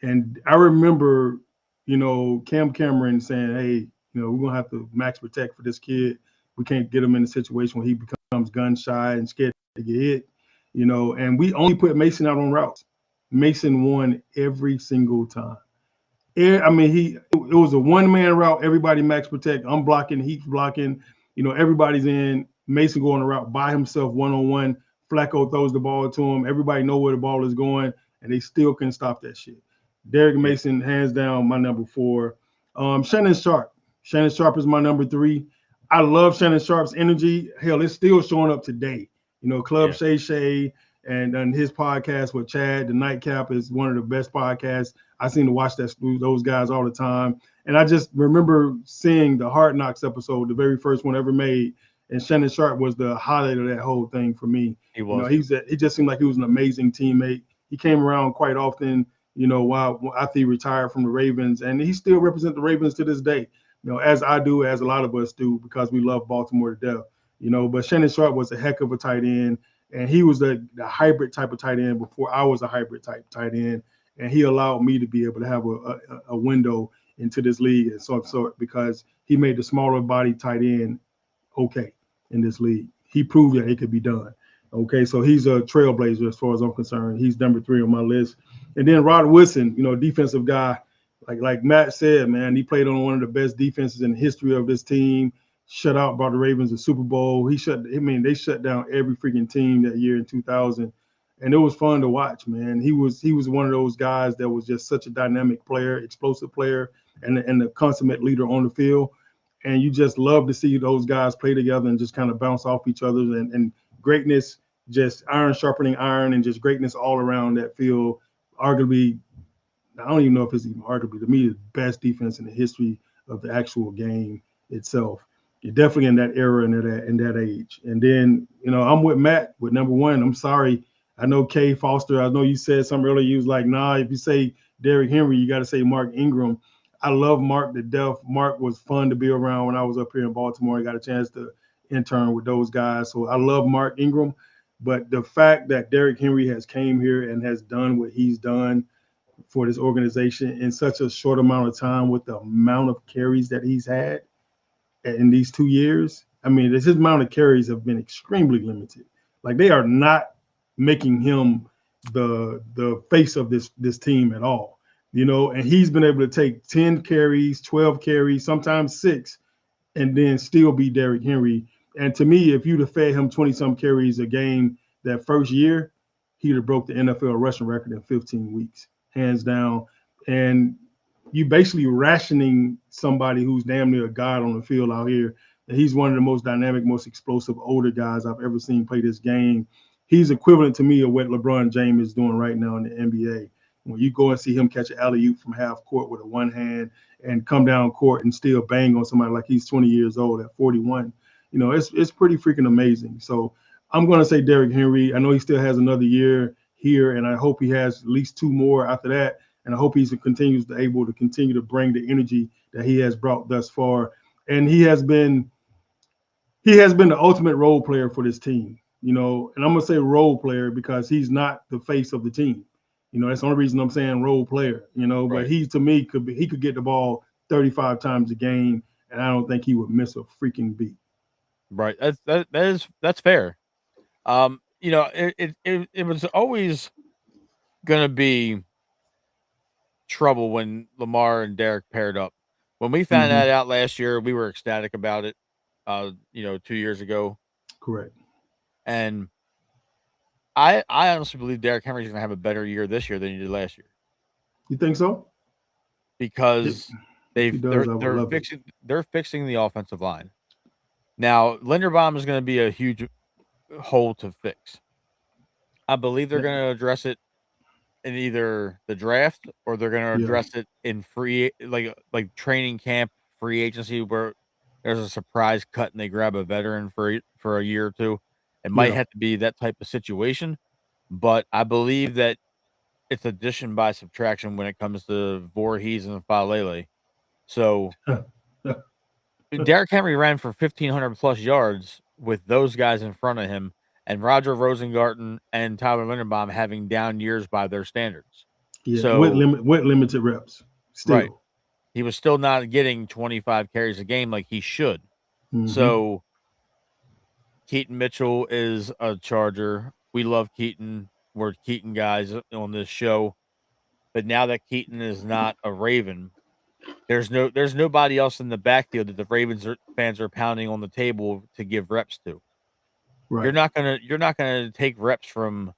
And I remember, Cam Cameron saying, hey, we're going to have to max protect for this kid. We can't get him in a situation where he becomes gun shy and scared to get hit, and we only put Mason out on routes. Mason won every single time. It was a one-man route. Everybody max protect. I'm blocking. He's blocking. Everybody's in. Mason going the route by himself, one-on-one. Flacco throws the ball to him. Everybody know where the ball is going, and they still can stop that shit. Derek Mason, hands down, my number 4. Shannon Sharpe. Shannon Sharpe is my number 3. I love Shannon Sharpe's energy. Hell, it's still showing up today. Club Shay Shay and his podcast with Chad, The Nightcap, is one of the best podcasts. I seem to watch those guys all the time. And I just remember seeing the Hard Knocks episode, the very first one ever made. And Shannon Sharpe was the highlight of that whole thing for me. He was. He just seemed like he was an amazing teammate. He came around quite often, while after he retired from the Ravens. And he still represents the Ravens to this day, as I do, as a lot of us do, because we love Baltimore to death. But Shannon Sharpe was a heck of a tight end. And he was the hybrid type of tight end before I was a hybrid type tight end. And he allowed me to be able to have a window into this league and sort because he made the smaller body tight end okay in this league. He proved that it could be done. Okay, so he's a trailblazer as far as I'm concerned. He's number 3 on my list. And then Rod Woodson, defensive guy, like Matt said, man, he played on one of the best defenses in the history of this team. Shut out by the Ravens in Super Bowl. They shut down every freaking team that year in 2000. And it was fun to watch, man. He was one of those guys that was just such a dynamic player, explosive player, and the consummate leader on the field. And you just love to see those guys play together and just kind of bounce off each other and greatness, just iron sharpening iron, and just greatness all around that field. Arguably, I don't even know if it's even arguably, to me, the best defense in the history of the actual game itself. You're definitely in that era and in that age. And then, I'm with Matt with number 1. I'm sorry. I know Kay Foster. I know you said something earlier. You was like, nah, if you say Derrick Henry, you got to say Mark Ingram. I love Mark to death. Mark was fun to be around when I was up here in Baltimore. I got a chance to intern with those guys. So I love Mark Ingram. But the fact that Derrick Henry has came here and has done what he's done for this organization in such a short amount of time with the amount of carries that he's had in these 2 years, I mean, his amount of carries have been extremely limited. Like they are not making him the face of this team at all, and he's been able to take 10 carries, 12 carries, sometimes 6, and then still be Derrick Henry. And to me, if you'd have fed him 20-some carries a game that first year, he'd have broke the NFL rushing record in 15 weeks, hands down. And you basically rationing somebody who's damn near a god on the field out here. And he's one of the most dynamic, most explosive older guys I've ever seen play this game. He's equivalent to me of what LeBron James is doing right now in the NBA. When you go and see him catch an alley-oop from half court with a one hand and come down court and still bang on somebody like he's 20 years old at 41, it's pretty freaking amazing. So I'm going to say Derrick Henry. I know he still has another year here, and I hope he has at least 2 more after that. And I hope he continues to able to continue to bring the energy that he has brought thus far. And he has been the ultimate role player for this team, and I'm going to say role player because he's not the face of the team. That's the only reason I'm saying role player, Right. But he, to me, he could get the ball 35 times a game, and I don't think he would miss a freaking beat. Right. That's fair. It was always gonna be trouble when Lamar and Derek paired up. When we found that out last year, we were ecstatic about it. 2 years ago. Correct. And I honestly believe Derrick Henry's gonna have a better year this year than he did last year. You think so? Because they're fixing the offensive line. Now, Linderbaum is going to be a huge hole to fix. I believe they're going to address it in either the draft or they're going to address it in free like training camp, free agency, where there's a surprise cut and they grab a veteran for a year or two. It might have to be that type of situation, but I believe that it's addition by subtraction when it comes to Voorhees and Falele. So Derrick Henry ran for 1,500 plus yards with those guys in front of him, and Roger Rosengarten and Tyler Linderbaum having down years by their standards. Yeah, so with limited reps. Still. Right. He was still not getting 25 carries a game like he should. Mm-hmm. So Keaton Mitchell is a Charger. We love Keaton. We're Keaton guys on this show. But now that Keaton is not a Raven, there's nobody else in the backfield that the Ravens fans are pounding on the table to give reps to. Right. You're not gonna take reps from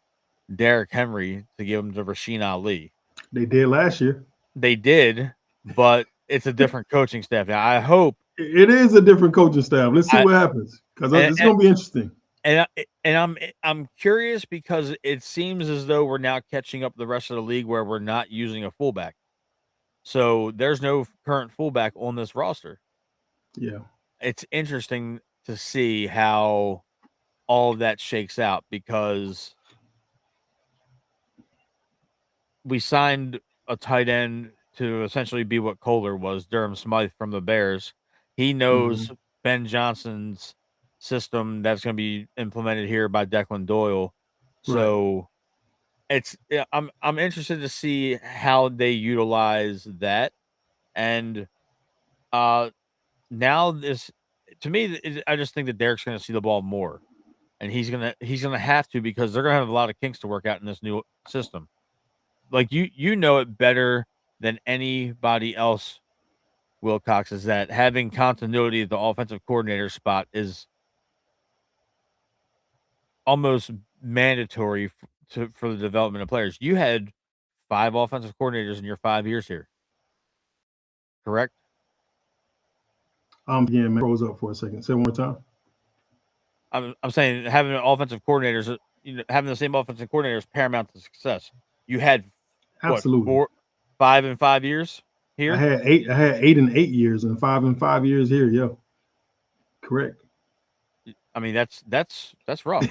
Derrick Henry to give them to Rasheen Ali. They did last year. They did, but it's a different coaching staff now. I hope it is a different coaching staff. Let's see what happens because it's going to be interesting. And I'm curious because it seems as though we're now catching up the rest of the league where we're not using a fullback. So there's no current fullback on this roster. Yeah. It's interesting to see how all of that shakes out because we signed a tight end to essentially be what Kohler was, Durham Smythe from the Bears. He knows Ben Johnson's system that's going to be implemented here by Declan Doyle. So I'm interested to see how they utilize that. And now this, to me, I just think that Derek's going to see the ball more, and he's gonna have to because they're going to have a lot of kinks to work out in this new system. Like you know it better than anybody else, Wilcox, is that having continuity at the offensive coordinator spot is almost mandatory for the development of players. You had 5 offensive coordinators in your 5 years here, correct? Yeah, man, froze up for a second. Say it one more time. I'm saying having offensive coordinators, having the same offensive coordinator is paramount to success. You had absolutely 5 in 5 years here. I had 8 in 8 years and 5 in 5 years here. Yeah, correct. I mean that's rough.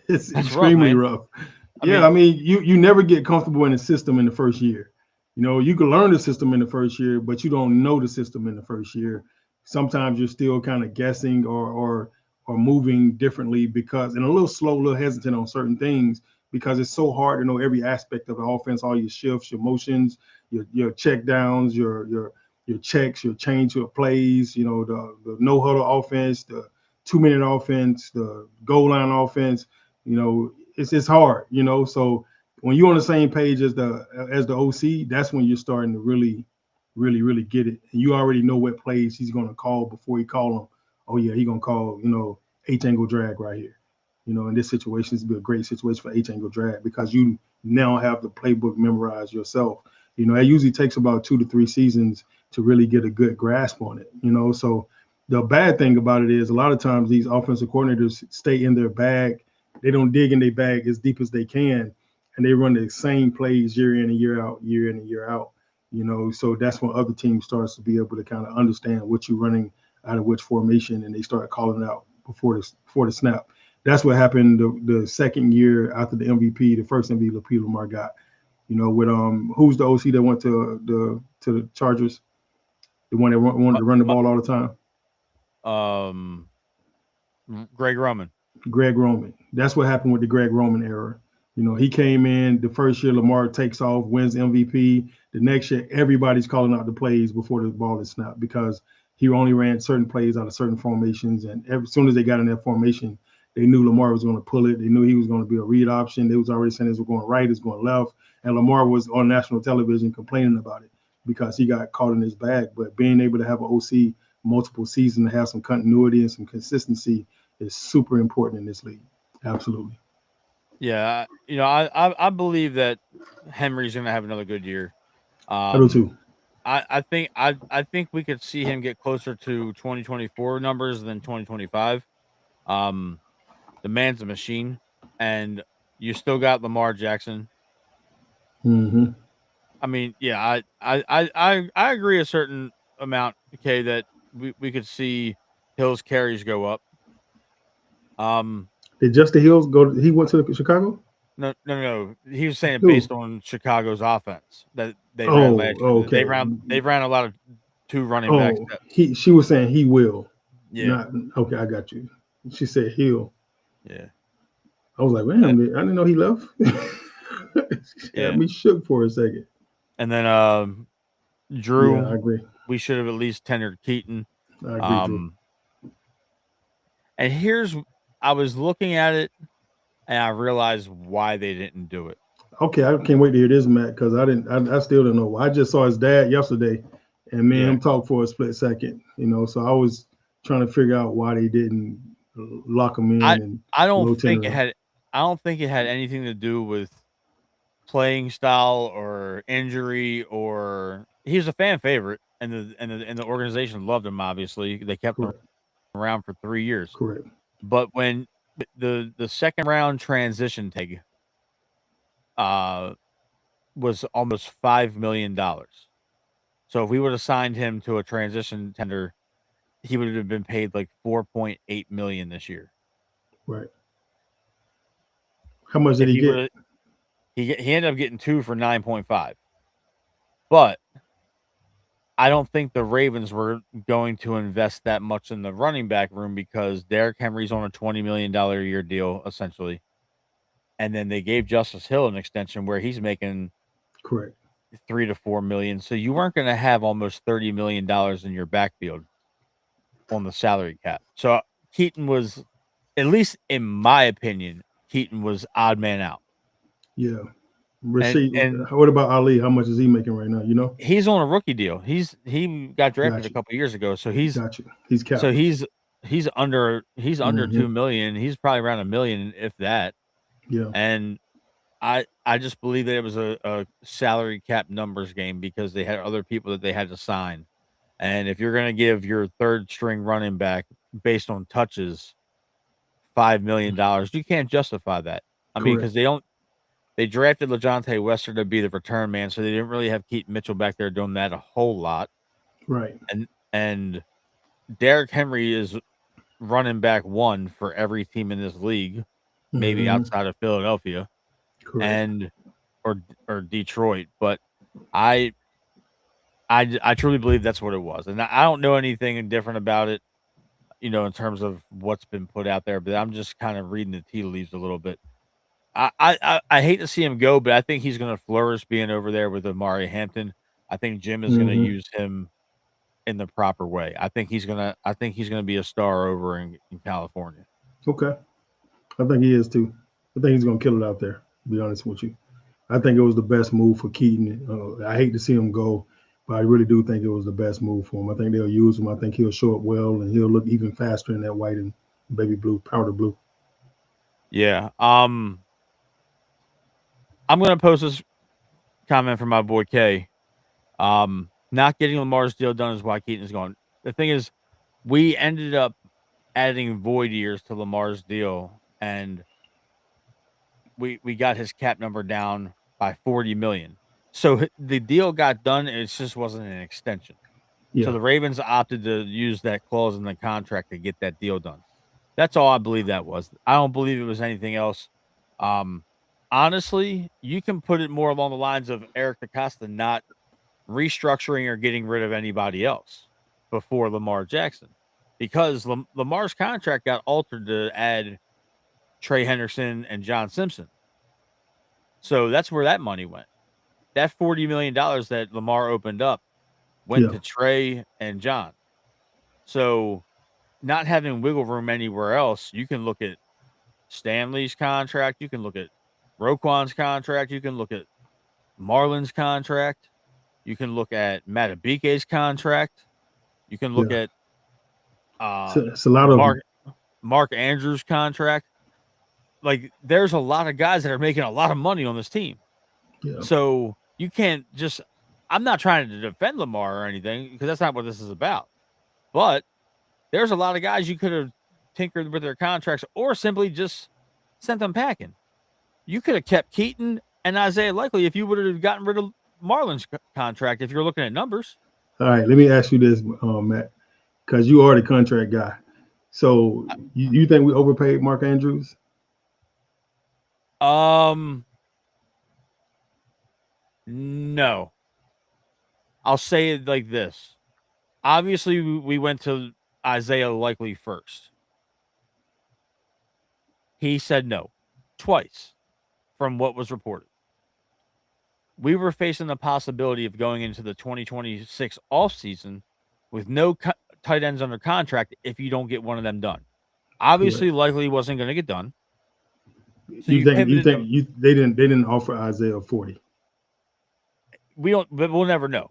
It's extremely rough. I mean, you never get comfortable in the system in the first year. You know, you can learn the system in the first year, but you don't know the system in the first year. Sometimes you're still kind of guessing or moving differently because and a little slow, a little hesitant on certain things because it's so hard to know every aspect of the offense, all your shifts, your motions, your check downs, your checks, your change of plays, you know, the no huddle offense, the 2 minute offense, the goal line offense, you know, it's hard, you know. So when you're on the same page as the OC, that's when you're starting to really get it. And you already know what plays he's going to call before he call them. Oh yeah, he's gonna call, you know, H angle drag right here. You know, in this situation, it's be a great situation for H angle drag because you now have the playbook memorized yourself. You know, it usually takes about 2 to 3 seasons to really get a good grasp on it. You know, so the bad thing about it is a lot of times these offensive coordinators stay in their bag. They don't dig in their bag as deep as they can, and they run the same plays year in and year out, year in and year out. You know, so that's when other teams starts to be able to kind of understand what you're running out of which formation, and they start calling it out before the snap. That's what happened the second year after the MVP, the first MVP Lamar got. You know, with who's the OC that went to the Chargers, the one that wanted to run the ball all the time. Greg Roman. Greg Roman. That's what happened with the Greg Roman era. You know, he came in the first year, Lamar takes off, wins MVP. The next year, everybody's calling out the plays before the ball is snapped because he only ran certain plays out of certain formations. And as soon as they got in that formation, they knew Lamar was going to pull it. They knew he was going to be a read option. They was already saying this was going right, it's going left. And Lamar was on national television complaining about it because he got caught in his bag. But being able to have an OC multiple seasons, to have some continuity and some consistency is super important in this league. Absolutely. Yeah, you know, I believe that Henry's going to have another good year. I do too. I think we could see him get closer to 2024 numbers than 2025. The man's a machine, and you still got Lamar Jackson. Mm-hmm. I mean, yeah, I agree a certain amount, okay, that we could see Hill's carries go up. Did Justin Hills go? He went to Chicago. No. He was saying Who? based on Chicago's offense that they ran Oh, last year. okay. They ran a lot of 2 running back Oh, sets. she was saying he will. Yeah. Not okay. I got you. She said he'll. Yeah. I was like, man, I didn't know he left. Yeah. Got me shook for a second. And then Drew, Yeah, I agree. we should have at least tendered Keaton. I agree too. And I was looking at it and I realized why they didn't do it. Okay, I can't wait to hear this, Matt, because I still don't know. I just saw his dad yesterday, and me and him talk for a split second. You know, so I was trying to figure out why they didn't lock him in. I don't think it had anything to do with playing style or injury, or he was a fan favorite, and the organization loved him. Obviously, they kept him around for 3 years. Correct. But when the second round transition tag was almost $5 million. So if we would have signed him to a transition tender, he would have been paid like $4.8 million this year. Right. How much did he get? He ended up getting 2 for 9.5. But I don't think the Ravens were going to invest that much in the running back room because Derrick Henry's on a $20 million a year deal, essentially. And then they gave Justice Hill an extension where he's making correct $3 to $4 million. So you weren't going to have almost $30 million in your backfield on the salary cap. So Keaton was, at least in my opinion, Keaton was odd man out. Yeah. Rashid, and what about Ali? How much is he making right now? You know, he's on a rookie deal. He got drafted a couple years ago, so he's He's capped. So he's under 2 million. He's probably around $1 million, if that. Yeah. And I just believe that it was a salary cap numbers game because they had other people that they had to sign. And if you're going to give your third string running back based on touches $5 million, you can't justify that. I mean, because they drafted LeJohntay Wester to be the return man, so they didn't really have Keaton Mitchell back there doing that a whole lot. Right. And Derrick Henry is running back 1 for every team in this league, maybe outside of Philadelphia. Correct. and or Detroit, but I truly believe that's what it was, and I don't know anything different about it, in terms of what's been put out there. But I'm just kind of reading the tea leaves a little bit. I hate to see him go, but I think he's going to flourish being over there with Amari Hampton. I think Jim is going to Mhm. use him in the proper way. I think he's gonna be a star over in California. Okay. I think he is too. I think he's gonna kill it out there. To be honest with you, I think it was the best move for Keaton. I hate to see him go, but I really do think it was the best move for him. I think they'll use him. I think he'll show up well, and he'll look even faster in that white and baby blue, powder blue. Yeah. I'm gonna post this comment from my boy K. Not getting Lamar's deal done is why Keaton is gone. The thing is, we ended up adding void years to Lamar's deal, and we got his cap number down by 40 million. So the deal got done. It just wasn't an extension. So Yeah, the Ravens opted to use that clause in the contract to get that deal done. That's all I believe that was. I don't believe it was anything else. Um, Honestly, you can put it more along the lines of Eric DaCosta not restructuring or getting rid of anybody else before Lamar Jackson, because Lamar's contract got altered to add Trey Henderson and John Simpson. So that's where that money went. That $40 million that Lamar opened up went yeah, to Trey and John. So not having wiggle room anywhere else, you can look at Stanley's contract, you can look at Roquan's contract, you can look at Marlon's contract, you can look at Matabike's contract, you can look yeah. at It's a lot of Mark Mark Andrews' contract. Like, there's a lot of guys that are making a lot of money on this team. yeah, So you can't just. I'm not trying to defend Lamar or anything, because that's not what this is about. But there's a lot of guys you could have tinkered with their contracts, or simply just sent them packing. You could have kept Keaton and Isaiah Likely if you would have gotten rid of Marlon's contract, if you're looking at numbers. All right, let me ask you this, Matt, because you are the contract guy. So you think we overpaid Mark Andrews? No. I'll say it like this. Obviously, we went to Isaiah Likely first. He said no twice from what was reported. We were facing the possibility of going into the 2026 offseason with no tight ends under contract if you don't get one of them done. Obviously, Correct. Likely wasn't going to get done. So You think pivoted. they didn't offer Isaiah 40? We don't, but we'll never know.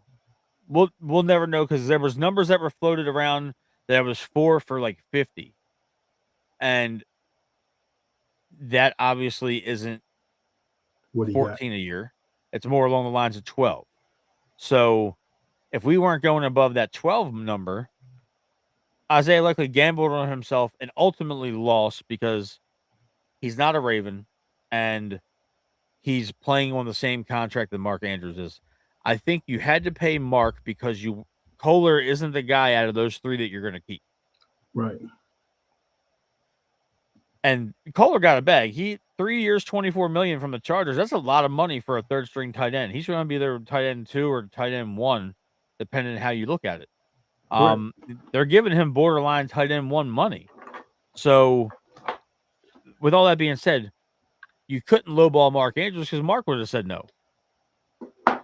We'll never know, because there was numbers that were floated around that was 4 for like 50, and that obviously isn't What he got? 14 a year. It's more along the lines of 12. So if we weren't going above that 12 number, Isaiah Likely gambled on himself and ultimately lost, because he's not a Raven and he's playing on the same contract that Mark Andrews is. I think you had to pay Mark because Kohler isn't the guy out of those three that you're going to keep. Right. And Kohler got a bag. 3 years, $24 million from the Chargers. That's a lot of money for a third string tight end. He's going to be their tight end 2 or tight end 1, depending on how you look at it. Correct. They're giving him borderline tight end 1 money. So with all that being said, you couldn't lowball Mark Andrews, because Mark would have said no.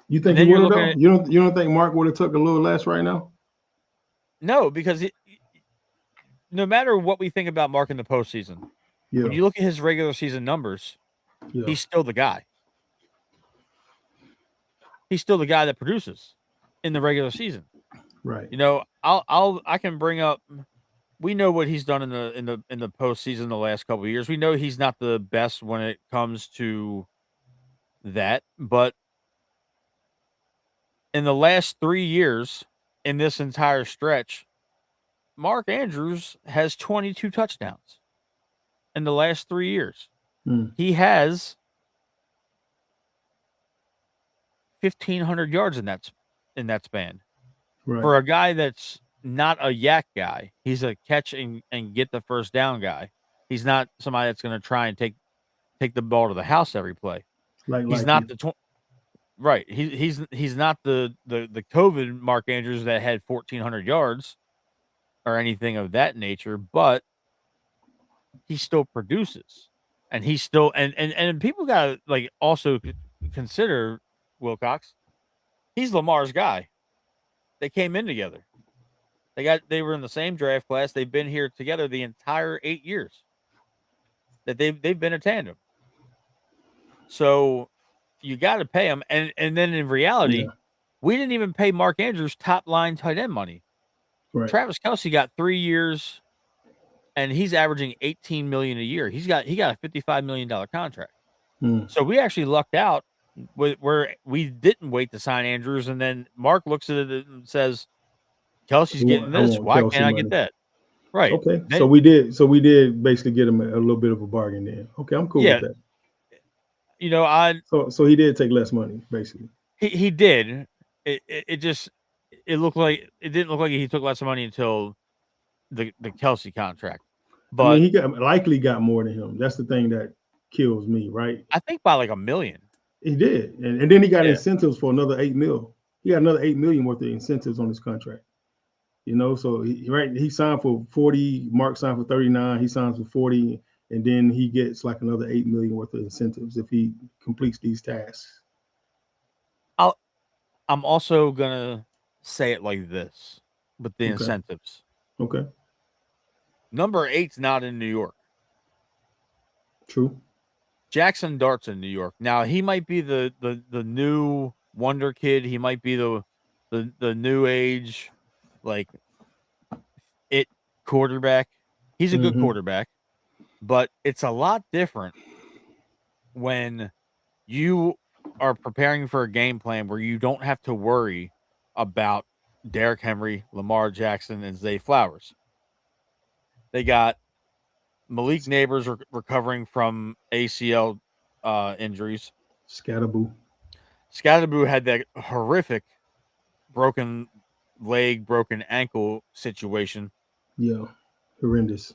You think then he you're would have looking though? at- You don't think Mark would have took a little less right now? No, because no matter what we think about Mark in the postseason, Yeah. when you look at his regular season numbers, Yeah. he's still the guy. He's still the guy that produces in the regular season. Right. I can bring up. We know what he's done in the postseason the last couple of years. We know he's not the best when it comes to that, but in the last 3 years, in this entire stretch, Mark Andrews has 22 touchdowns in the last 3 years. Mm. He has 1,500 yards in that span. Right. For a guy that's not a yak guy, he's a catch and get the first down guy. He's not somebody that's going to try and take the ball to the house every play. He's not the right. He's not the COVID Mark Andrews that had 1,400 yards or anything of that nature, but he still produces, and he's still and people gotta like also consider Wilcox. He's Lamar's guy. They came in together. They were in the same draft class. They've been here together the entire 8 years that they've been a tandem. So you got to pay him, and then in reality, we didn't even pay Mark Andrews top line tight end money. Right. Travis Kelce got 3 years, and he's averaging $18 million a year. He got a $55 million contract. So we actually lucked out where we didn't wait to sign Andrews, and then Mark looks at it and says, "Kelce's getting this. Why can't I get that?" Right. Okay. So we did basically get him a little bit of a bargain then. Okay, I'm cool with that. You know, so he did take less money, basically. He did. It didn't look like he took less money until the Kelce contract. But I mean, he likely got more than him. That's the thing that kills me, right? I think by like $1 million. He did, and then he got incentives for another $8 million. He got another $8 million worth of incentives on his contract. You know, so he signed for 40. Mark signed for 39. He signs for 40, and then he gets like another $8 million worth of incentives if he completes these tasks. I'm also gonna say it like this with the incentives. Okay. Number 8's not in New York. True. Jackson Dart's in New York. Now he might be the new wonder kid. He might be the new age, like it quarterback. He's a good quarterback, but it's a lot different when you are preparing for a game plan where you don't have to worry about Derrick Henry, Lamar Jackson, and Zay Flowers. They got Malik Neighbors recovering from ACL injuries. Scatterboo had that horrific broken leg, broken ankle situation. Yeah, horrendous.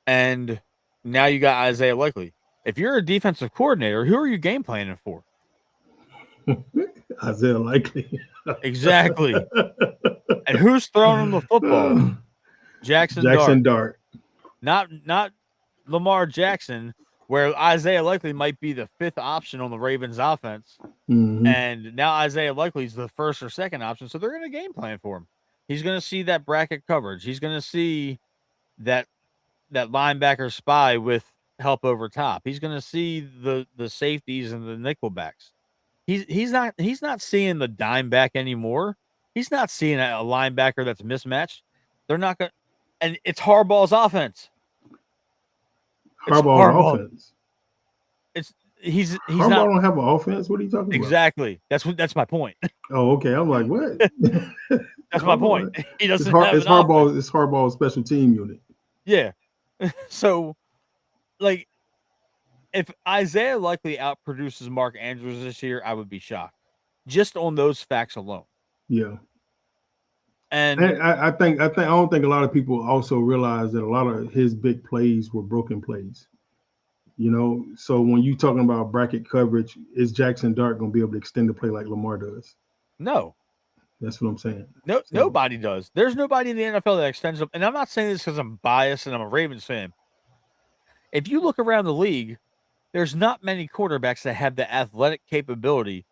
And now you got Isaiah Likely. If you're a defensive coordinator, who are you game planning for? Isaiah Likely. Exactly. And who's throwing him the football? Jackson Dart. Not Lamar Jackson, where Isaiah Likely might be the 5th option on the Ravens offense. And now Isaiah Likely is the 1st or 2nd option. So they're going to game plan for him. He's going to see that bracket coverage. He's going to see that linebacker spy with help over top. He's going to see the safeties and the nickelbacks. He's not seeing the dime back anymore. He's not seeing a linebacker that's mismatched. They're not going, and it's Harbaugh's offense. Harbaugh offense. He's Harbaugh not, don't have an offense. What are you talking about? Exactly. That's my point. Oh, okay. I'm like, what? That's my point. He doesn't it's Harbaugh's special team unit. Yeah. So, like, if Isaiah Likely outproduces Mark Andrews this year, I would be shocked. Just on those facts alone. Yeah. And I don't think a lot of people also realize that a lot of his big plays were broken plays. You know, so when you talking about bracket coverage, is Jackson Dart going to be able to extend the play like Lamar does? No. That's what I'm saying. No, nobody does. There's nobody in the NFL that extends up. And I'm not saying this because I'm biased and I'm a Ravens fan. If you look around the league, there's not many quarterbacks that have the athletic capability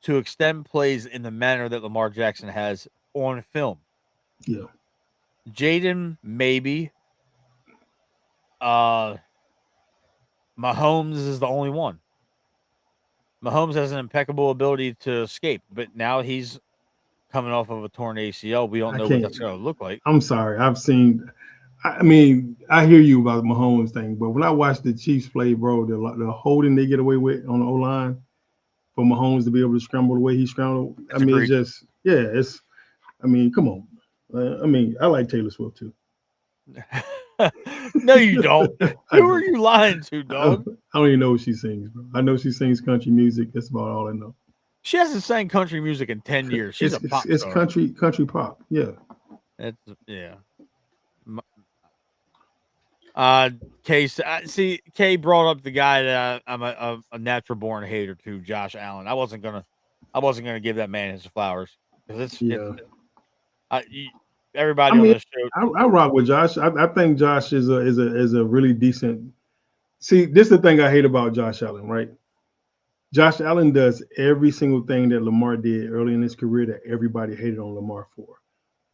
to extend plays in the manner that Lamar Jackson has on film. Yeah. Jaden, maybe. Mahomes is the only one. Mahomes has an impeccable ability to escape, but now he's coming off of a torn ACL. We don't know what that's going to look like. I'm sorry. I mean, I hear you about the Mahomes thing, but when I watch the Chiefs play, bro, the holding they get away with on the O-line for Mahomes to be able to scramble the way he scrambled, I mean, come on. I mean, I like Taylor Swift too. No, you don't. Who are you lying to, dog? I don't even know what she sings, bro. I know she sings country music. That's about all I know. She hasn't sang country music in 10 years. She's a pop star. It's country pop. Yeah. Yeah. Case, see, Kay brought up the guy that I'm a natural born hater to, Josh Allen. I wasn't gonna give that man his flowers because Yeah. I everybody on mean, this show. I rock with Josh. I think Josh is a really decent. See, this is the thing I hate about Josh Allen, right? Josh Allen does every single thing that Lamar did early in his career that everybody hated on Lamar for,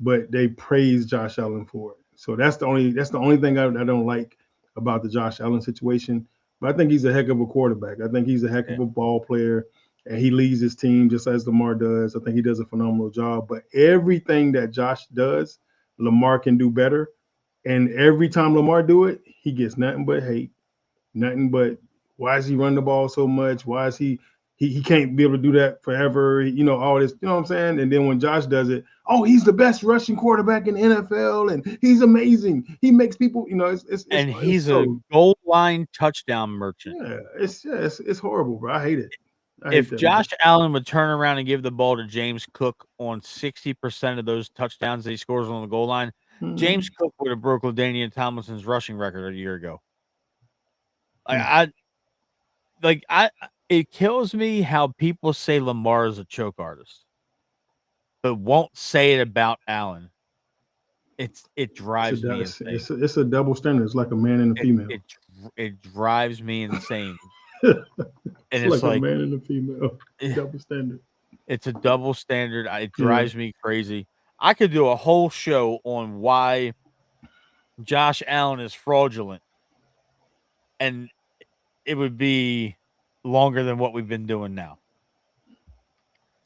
but they praise Josh Allen for it. So that's the only thing I don't like about the Josh Allen situation. But I think he's a heck of a quarterback. I think he's a heck of Yeah. a ball player, and he leads his team just as Lamar does. I think he does a phenomenal job. But everything that Josh does, Lamar can do better. And every time Lamar do it, he gets nothing but hate, nothing but why is he running the ball so much? Why is he can't be able to do that forever? All this, you know what I'm saying? And then when Josh does it, oh, he's the best rushing quarterback in the NFL, and he's amazing. He makes people, And it's he's a so goal line touchdown merchant. yeah, it's horrible, bro. I hate it. I hate If that, man. Josh Allen would turn around and give the ball to James Cook on 60% of those touchdowns that he scores on the goal line, James Mhm. Cook would have broke LaDainian Tomlinson's rushing record a year ago. Like, Mm. it kills me how people say Lamar is a choke artist, but won't say it about Allen. It drives me insane. It's a double standard. It's like a man and a It female. it it drives me insane. And It's it's like a like man and a female. Double standard. it's a double standard. It Yeah. drives me crazy. I could do a whole show on why Josh Allen is fraudulent, and it would be longer than what we've been doing now.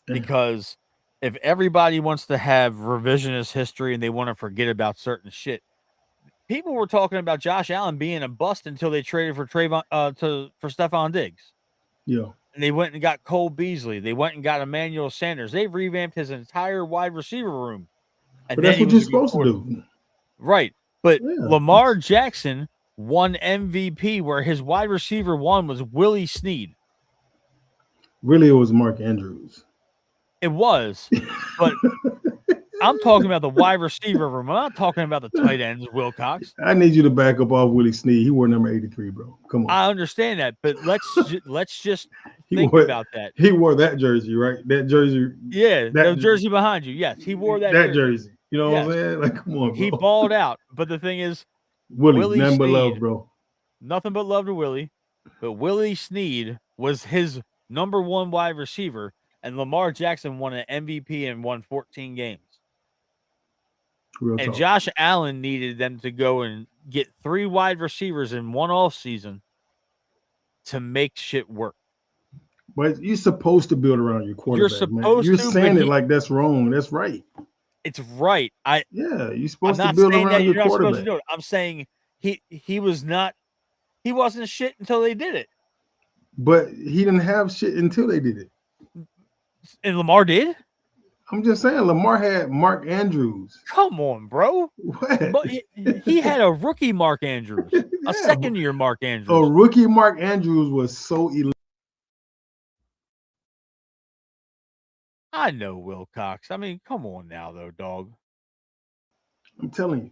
Yeah. Because if everybody wants to have revisionist history and they want to forget about certain shit, people were talking about Josh Allen being a bust until they traded for Stephon Diggs. Yeah. And they went and got Cole Beasley. They went and got Emmanuel Sanders. They've revamped his entire wide receiver room. And But then that's he what you're was a good supposed to quarterback. do. Right. But Yeah. Lamar Jackson won MVP where his wide receiver one was Willie Snead. Really, it was Mark Andrews. It was. But I'm talking about the wide receiver room. I'm not talking about the tight ends, Wilcox. I need you to back up off Willie Snead. He wore number 83, bro. Come on. I understand that, but let's just He think wore about that. He wore that jersey, right? That jersey. Yeah, That the jersey behind you. Yes, he wore that jersey. You know what I'm Yes. saying? Like, come on, bro. He balled out. But the thing is, Willie, nothing but love, Snead, bro. nothing but love to Willie. But Willie Snead was his number one wide receiver, and Lamar Jackson won an MVP and won 14 games. Real And talk. Josh Allen needed them to go and get 3 wide receivers in one off season to make shit work. But you're supposed to build around your quarterback, supposed You're to, but saying it like that's wrong. That's right. It's right. Yeah, you're I'm supposed to not build saying around that your you're not supposed to quarterback. do it. I'm saying he wasn't shit until they did it. But he didn't have shit until they did it. And Lamar did? I'm just saying, Lamar had Mark Andrews. Come on, bro. What? But he had a rookie Mark Andrews, a Yeah, second year Mark A Andrews. rookie Mark Andrews was so elite. I know Wilcox. I mean, come on now, though, dog. I'm telling you,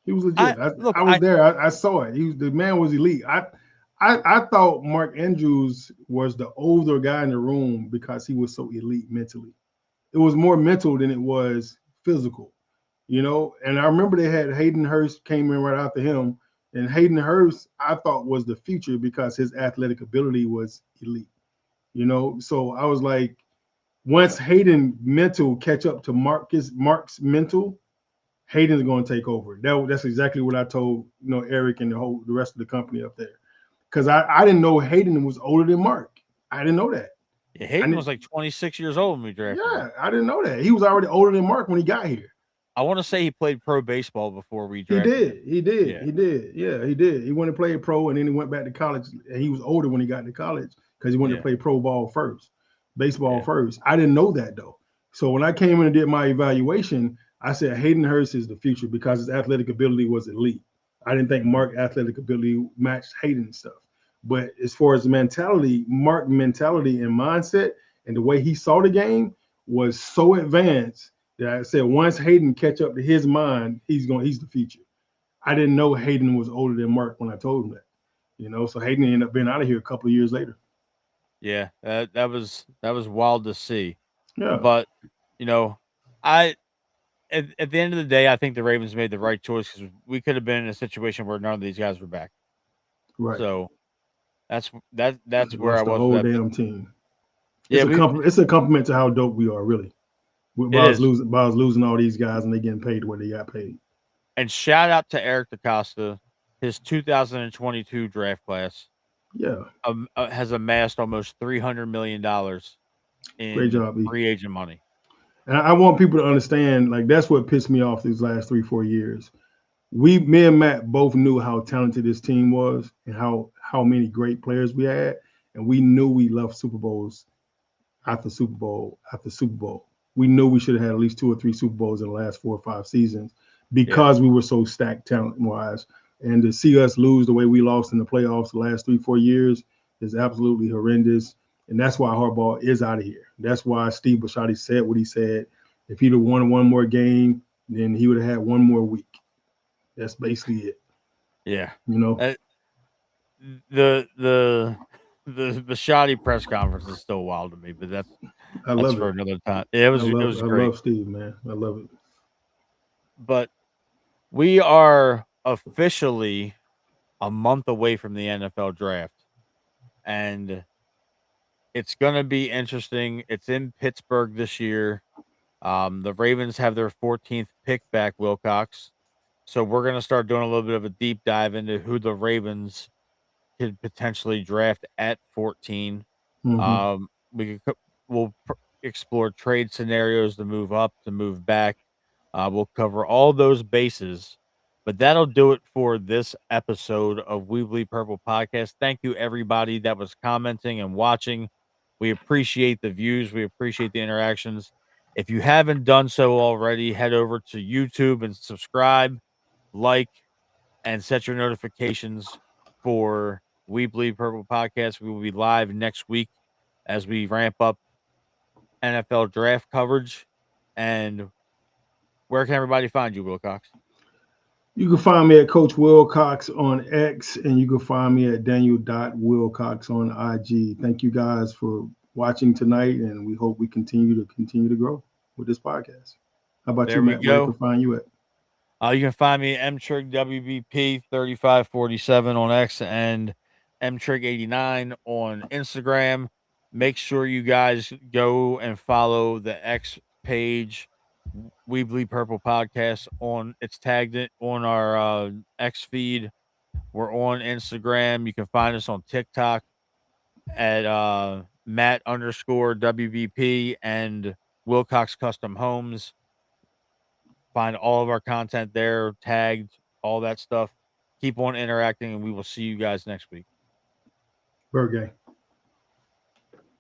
he was legit. Look, I was there. I saw it. The man was elite. I thought Mark Andrews was the older guy in the room because he was so elite mentally. It was more mental than it was physical, And I remember they had Hayden Hurst came in right after him, and Hayden Hurst I thought was the future because his athletic ability was elite, So I was like, once Hayden mental catch up to Mark's mental, Hayden's going to take over. That's exactly what I told Eric and the rest of the company up there, because I didn't know Hayden was older than Mark. I didn't know that. Yeah, Hayden was like 26 years old when we drafted him. Yeah, I didn't know that. He was already older than Mark when he got here. I want to say he played pro baseball before we drafted him. He did. Yeah, he did. He went to play pro, and then he went back to college. And he was older when he got to college because he went to play pro ball first, baseball first. I didn't know that, though. So when I came in and did my evaluation, I said Hayden Hurst is the future because his athletic ability was elite. I didn't think Mark's athletic ability matched Hayden's stuff. But as far as mentality, Mark's mentality and mindset and the way he saw the game was so advanced that I said once Hayden catch up to his mind, he's the future. I didn't know Hayden was older than Mark when I told him that. You know, so Hayden ended up being out of here a couple of years later. Yeah, that was wild to see. Yeah, But you know, I at the end of the day, I think the Ravens made the right choice because we could have been in a situation where none of these guys were back. right. So that's where I Lost the was whole with that. But damn team. yeah, It's a compliment to how dope we are, really. it is. By us losing all these guys and they getting paid what they got paid. And shout out to Eric DaCosta, his 2022 draft class Yeah, has amassed almost $300 million great in job, E. free agent money. And I want people to understand, like that's what pissed me off these last 3-4 years. Me and Matt both knew how talented this team was and how many great players we had, and we knew we left Super Bowls after Super Bowl after Super Bowl. We knew we should have had at least 2 or 3 Super Bowls in the last 4 or 5 seasons because we were so stacked talent wise. And to see us lose the way we lost in the playoffs the last 3-4 years is absolutely horrendous. And that's why Harbaugh is out of here. That's why Steve Bisciotti said what he said. If he'd have won one more game, then he would have had one more week. That's basically it. Yeah. You know, The shoddy press conference is still wild to me, but that's for it. another time. Yeah, it was I great. love Steve, man. I love it. But we are officially a month away from the NFL draft, and it's gonna be interesting. It's in Pittsburgh this year. The Ravens have their 14th pick back, Wilcox. So we're gonna start doing a little bit of a deep dive into who the Ravens could potentially draft at 14. Mm-hmm. We'll explore trade scenarios to move up, to move back. We'll cover all those bases. But that'll do it for this episode of We Bleed Purple podcast. Thank you, everybody that was commenting and watching. We appreciate the views. We appreciate the interactions. If you haven't done so already, head over to YouTube and subscribe, like, and set your notifications for We Bleed Purple podcast. We will be live next week as we ramp up NFL draft coverage. And where can everybody find you, Wilcox? You can find me at Coach Wilcox on X, and you can find me at Daniel.Wilcox on IG. Thank you guys for watching tonight, and we hope we continue to grow with this podcast. How about There you, we Matt? Where go. can find you at? You can find me at mtrigwbp 3547 on X and mtrig89 on Instagram. Make sure you guys go and follow the X page, We Bleed Purple Podcast. It's tagged it on our X feed. We're on Instagram. You can find us on TikTok at Matt_WBP and Wilcox Custom Homes. Find all of our content there, tagged, all that stuff. Keep on interacting, and we will see you guys next week. Bird Gang.